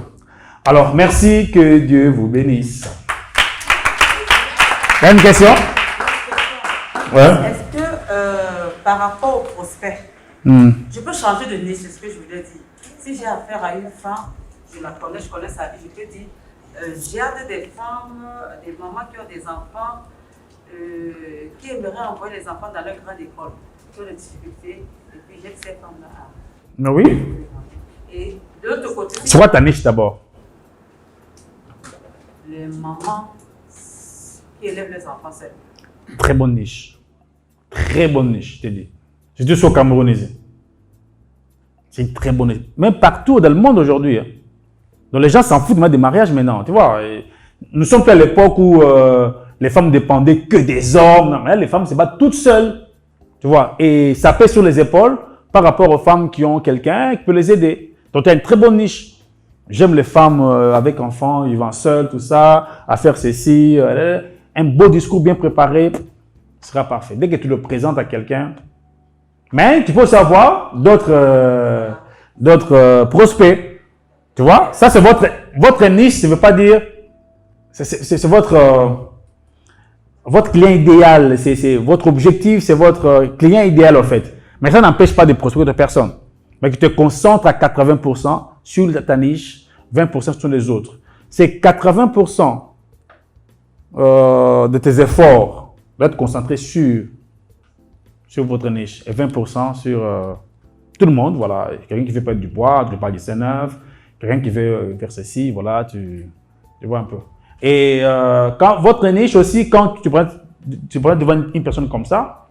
Alors, merci, que Dieu vous bénisse. Il y a une question? Ouais. Est-ce que par rapport au prospect, je peux changer de niche, c'est ce que je voulais dire. Si j'ai affaire à une femme, je la connais, je connais sa vie, je peux dire, j'ai des femmes, des mamans qui ont des enfants, qui aimeraient envoyer les enfants dans leur grande école, qui ont des difficultés, et puis j'aide ces femmes-là. Oui. Et de l'autre côté... C'est quoi ta niche d'abord? Les mamans qui élèvent les enfants seuls. Très bonne niche. Très bonne niche, je te dis. Je dis sur Cameroun ici. C'est une très bonne niche. Même partout dans le monde aujourd'hui. Hein. Donc les gens s'en foutent des mariages maintenant. Tu vois, nous sommes plus à l'époque où les femmes dépendaient que des hommes. Non, mais les femmes se battent toutes seules. Tu vois, et ça pèse sur les épaules par rapport aux femmes qui ont quelqu'un qui peut les aider. Donc tu as une très bonne niche. J'aime les femmes avec enfants, ils vont seuls, tout ça, à faire ceci. Un beau discours bien préparé sera parfait. Dès que tu le présentes à quelqu'un, Mais tu peux aussi avoir d'autres prospects. Tu vois, ça c'est votre niche, ça ne veut pas dire, c'est votre client idéal, c'est votre objectif, c'est votre client idéal en fait. Mais ça n'empêche pas de prospecter d'autres personnes. Mais tu te concentres à 80% sur ta niche, 20% sur les autres. C'est 80% de tes efforts d'être concentré sur votre niche et 20% sur tout le monde. Voilà, quelqu'un qui veut faire du bois, tu parles du C9, quelqu'un qui veut faire ceci, voilà, tu vois un peu. Et quand votre niche aussi, quand tu prends devant une personne comme ça,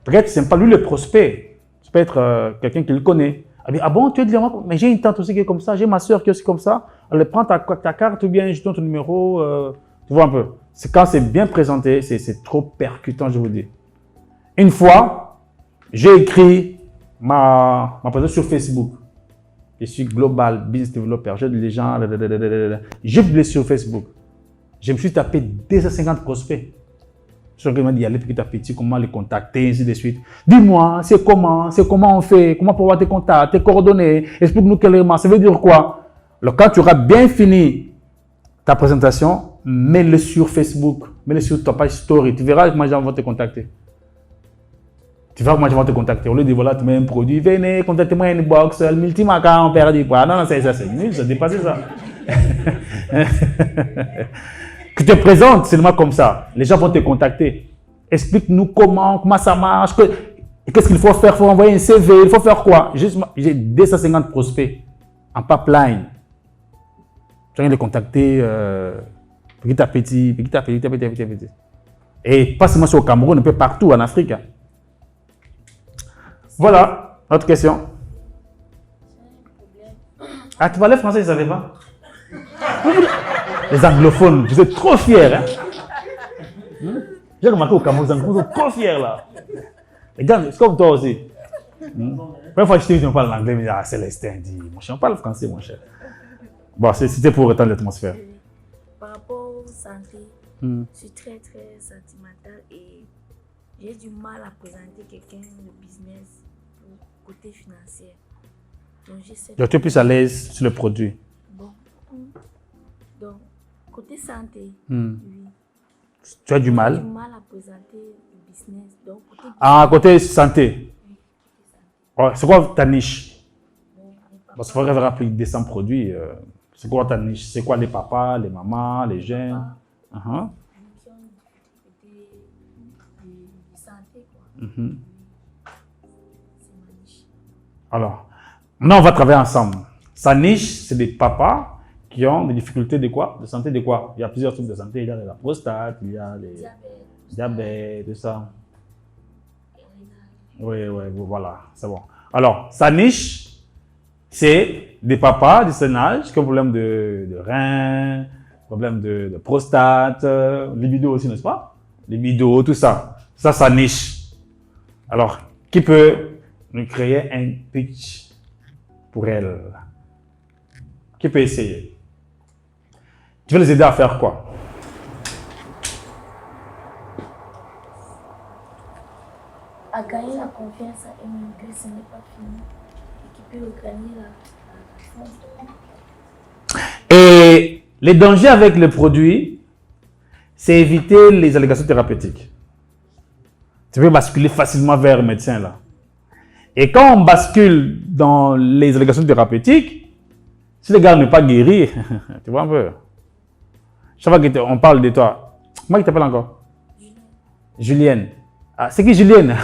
peut-être c'est pas lui le prospect. Ça peut être quelqu'un qui le connaît. Ah bon, tu es dire, mais j'ai une tante aussi qui est comme ça, j'ai ma soeur qui est aussi comme ça. Elle prend ta carte ou bien je donne ton numéro. Tu vois un peu. C'est quand c'est bien présenté, c'est trop percutant, je vous dis. Une fois, j'ai écrit ma présence sur Facebook. Je suis Global Business Developer. J'aide les gens. J'ai publié sur Facebook. Je me suis tapé 250 prospects. Sur lequel il m'a dit, allez petit à petit, comment les contacter, ainsi de suite. Dis-moi, c'est comment on fait, comment pour avoir tes contacts, tes coordonnées, explique-nous clairement, ça veut dire quoi? Alors, quand tu auras bien fini ta présentation, mets-le sur Facebook, mets-le sur ta page story, tu verras comment les gens vont te contacter. Tu verras comment les gens vont te contacter. Au lieu de voilà, tu mets un produit, venez, contactez-moi une box, le multimaca, on perd du poids. Non, c'est nul, ça dépasse ça. Que tu te présentes seulement comme ça, les gens vont te contacter. Explique-nous comment ça marche, qu'est-ce qu'il faut faire, il faut envoyer un CV, il faut faire quoi. J'ai 250 prospects en pipeline. Je viens de les contacter petit à petit. Et pas seulement au Cameroun, un peu partout en Afrique. Voilà, autre question. Ah, tu parlais français, je ne savais pas. Les anglophones, vous êtes trop fiers. Hein? J'ai remarqué au Cameroun, les anglophones sont trop fiers là. Les gars, c'est comme toi aussi. Première fois que je t'ai vu, on parle l'anglais, mais ah, Célestin dit, mon cher, on parle français, mon cher. Bon, c'était pour étendre l'atmosphère. Par rapport aux santé, je suis très très sentimentale et j'ai du mal à présenter quelqu'un le business pour côté financier. Donc tu es plus à l'aise sur le produit. Bon. Donc, côté santé, oui. Tu as du J'ai mal? du mal à présenter le business. Donc, côté santé. Ouais, c'est quoi ta niche? Parce qu'il faudrait plus de 200 produits. C'est quoi ta niche? C'est quoi les papas, les mamans, les jeunes? Alors, maintenant on va travailler ensemble. Sa niche, c'est des papas qui ont des difficultés de quoi? De santé de quoi? Il y a plusieurs types de santé. Il y a la prostate, il y a les diabète, tout ça. Oui, voilà, c'est bon. Alors, sa niche, c'est des papas du certain âge qui ont problème de rein, problème de prostate, libido aussi, n'est-ce pas? Libido, tout ça. Ça, sa niche. Alors, qui peut nous créer un pitch pour elle? Qui peut essayer? Tu veux les aider à faire quoi? à gagner la confiance à eux-mêmes que ce n'est pas fini et qui peut gagner la confiance. Et les dangers avec le produit, c'est éviter les allégations thérapeutiques. Tu peux basculer facilement vers le médecin là. Et quand on bascule dans les allégations thérapeutiques, si le gars n'est pas guéri, tu vois un peu. Chaque fois qu'on parle de toi, comment il t'appelle encore? Julienne. Ah, c'est qui Julienne?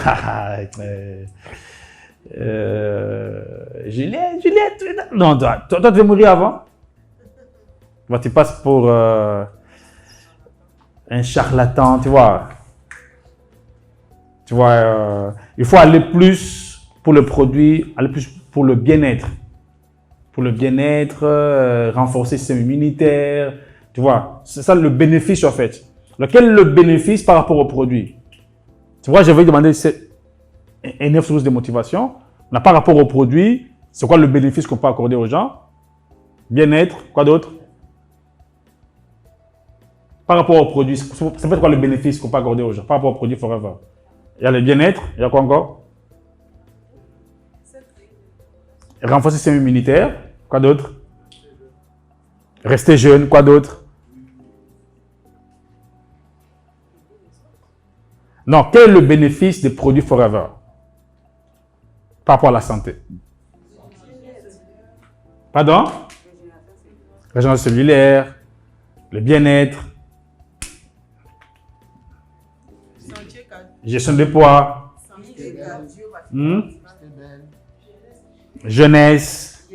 Juliette. Non, toi, tu veux mourir avant? Bon, tu passes pour un charlatan, tu vois. Tu vois, il faut aller plus pour le produit, aller plus pour le bien-être. Pour le bien-être, renforcer le système immunitaire. Tu vois, c'est ça le bénéfice en fait. Lequel est le bénéfice par rapport au produit? Tu vois, je vais demander une 9 sources de motivation. On a par rapport au produit, c'est quoi le bénéfice qu'on peut accorder aux gens? Bien-être, quoi d'autre? Par rapport au produit, ça peut être quoi le bénéfice qu'on peut accorder aux gens? Par rapport au produit Forever. Il y a le bien-être, il y a quoi encore? Renforcer le système immunitaire. Quoi d'autre? Rester jeune. Quoi d'autre? Non, quel est le bénéfice des produits Forever par rapport à la santé? Pardon? Régénération cellulaire, le bien-être, gestion de poids, jeunesse,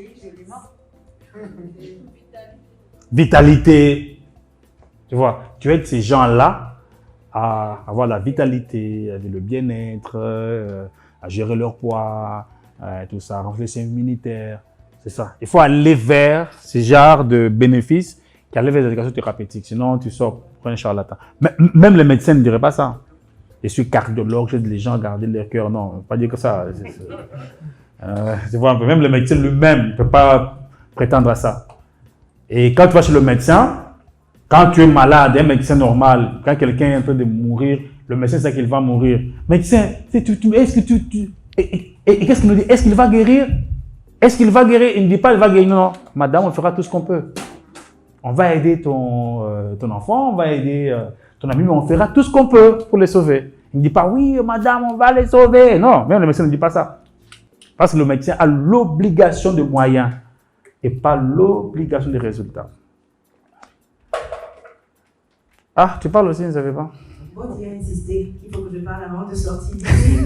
vitalité. Tu vois, tu aides ces gens-là à avoir la vitalité, le bien-être, à gérer leur poids, tout ça, renforcer le système immunitaire. C'est ça. Il faut aller vers ce genre de bénéfices qui allait vers l'éducation thérapeutique. Sinon, tu sors pour un charlatan. Même les médecins ne diraient pas ça. Je suis cardiologue, j'aide les gens à garder leur cœur. Non, pas dire que ça. Tu vois un peu. Même le médecin lui-même ne peut pas prétendre à ça. Et quand tu vas chez le médecin, quand tu es malade, un médecin normal, quand quelqu'un est en train de mourir, le médecin sait qu'il va mourir. Médecin, est-ce que et qu'est-ce qu'il nous dit? Est-ce qu'il va guérir? Est-ce qu'il va guérir? Il ne dit pas qu'il va guérir. Non, madame, on fera tout ce qu'on peut. On va aider ton enfant, on va aider ton ami, mais on fera tout ce qu'on peut pour les sauver. Il ne dit pas, oui, madame, on va les sauver. Non, même le médecin ne dit pas ça. Parce que le médecin a l'obligation de moyens et pas l'obligation de résultats. Ah, tu parles aussi, vous ne savez pas? Bon, tu as insisté. Il faut que je parle avant de sortir d'ici.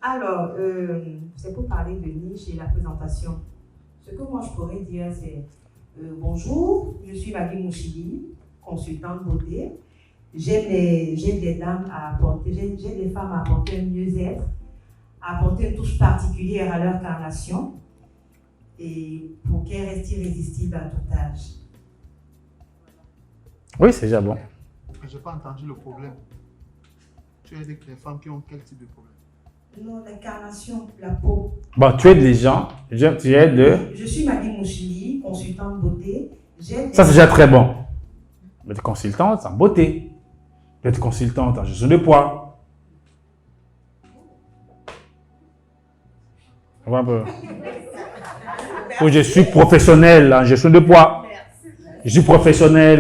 Alors, c'est pour parler de niche et la présentation. Ce que moi je pourrais dire, c'est bonjour, je suis Maggie Mouchili, consultante beauté. J'aide les dames à apporter, j'aide les femmes à apporter un mieux-être, à apporter une touche particulière à leur carnation et pour qu'elles restent irrésistibles à tout âge. Oui, c'est déjà bon. Je n'ai pas entendu le problème. Tu aides les femmes qui ont quel type de problème? Non, l'incarnation, la peau. Bon, tu aides les gens. Tu aides. Je suis Maggie Mouchili, consultante beauté. Ça, c'est déjà très bon. Mais tu es consultante en beauté. Tu es consultante en gestion de poids. On va un peu. Ou je suis professionnel en gestion de poids. Je suis professionnel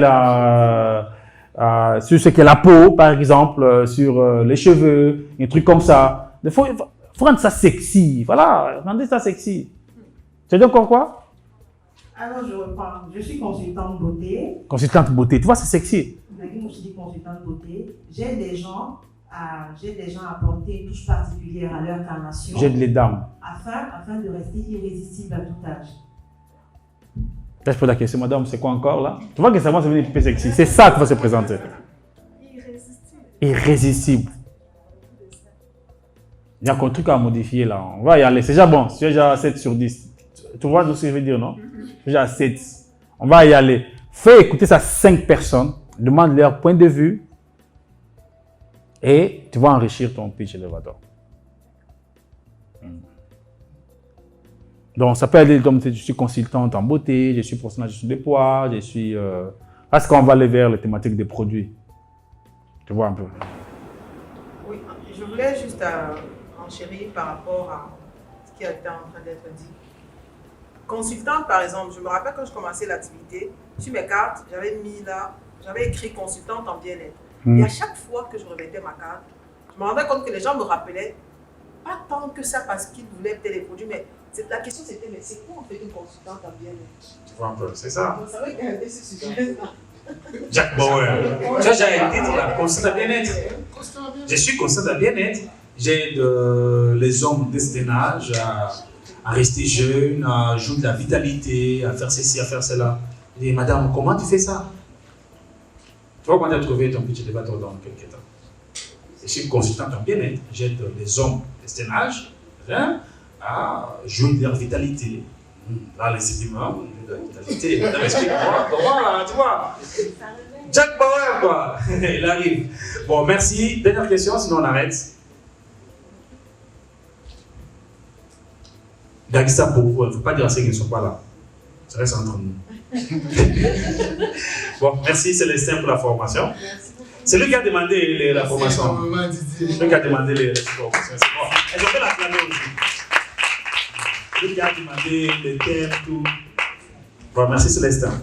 sur ce qu'est la peau, par exemple, sur les cheveux, des trucs comme ça. Il faut rendre ça sexy. Voilà, rendez ça sexy. Tu as dit encore quoi? Alors, je reprends. Je suis consultante beauté. Consultante beauté. Tu vois, c'est sexy. Maggie Mouchili, consultante beauté. J'aide les gens à apporter une touche particulière à leur carnation. J'aide les dames. Afin de rester irrésistible à tout âge. Là, je pose la question, madame, c'est quoi encore là? Tu vois que ça va devenir plus sexy. C'est ça qui va se présenter. Irrésistible. Irrésistible. Il y a encore un truc à modifier là. On va y aller. C'est déjà bon. C'est déjà 7 sur 10. Tu vois ce que je veux dire, non? C'est déjà 7. On va y aller. Fais écouter ça à 5 personnes. Demande leur point de vue. Et tu vas enrichir ton pitch élévateur. Donc, ça peut aller comme je suis consultante en beauté, je suis professionnelle en gestion des poids, je suis... Est-ce qu'on va aller vers les thématiques des produits? Tu vois un peu? Oui, je voulais juste enchérir par rapport à ce qui a été en train d'être dit. Consultante, par exemple, je me rappelle quand je commençais l'activité, sur mes cartes, j'avais écrit consultante en bien-être. Et à chaque fois que je remettais ma carte, je me rendais compte que les gens me rappelaient, pas tant que ça parce qu'ils voulaient peut-être les produits, mais la question c'était, mais c'est quoi en fait une consultante en bien-être? Tu vois un peu, c'est ça. Vous savez qu'il y a ce sujet-là. Jack Bauer. Ça, j'ai été la consultante à bien-être. Je suis consultante à bien-être. J'aide les hommes de certain âge à rester jeunes, à jouer de la vitalité, à faire ceci, à faire cela. Je dis, madame, comment tu fais ça? Tu vois comment tu as trouvé ton petit débat dans quelques temps. Je suis consultante en bien-être. J'aide les hommes de certain âge à jouer de leur vitalité. Là, les éléments de la vitalité. Non, explique-moi, comment, tu vois? Jack Bauer, quoi. Il arrive. Bon, merci. Dernière question, sinon on arrête. Gardez ça pour vous. Il ne faut pas dire à ceux qui ne sont pas là. Ça reste entre nous. Bon, merci Célestin pour la formation. C'est lui qui a demandé la formation. C'est lui qui a demandé les formations. C'est bon. Et je vais l'acclamer aussi. J'ai déjà demandé les thèmes, tout. Bon, merci Célestin.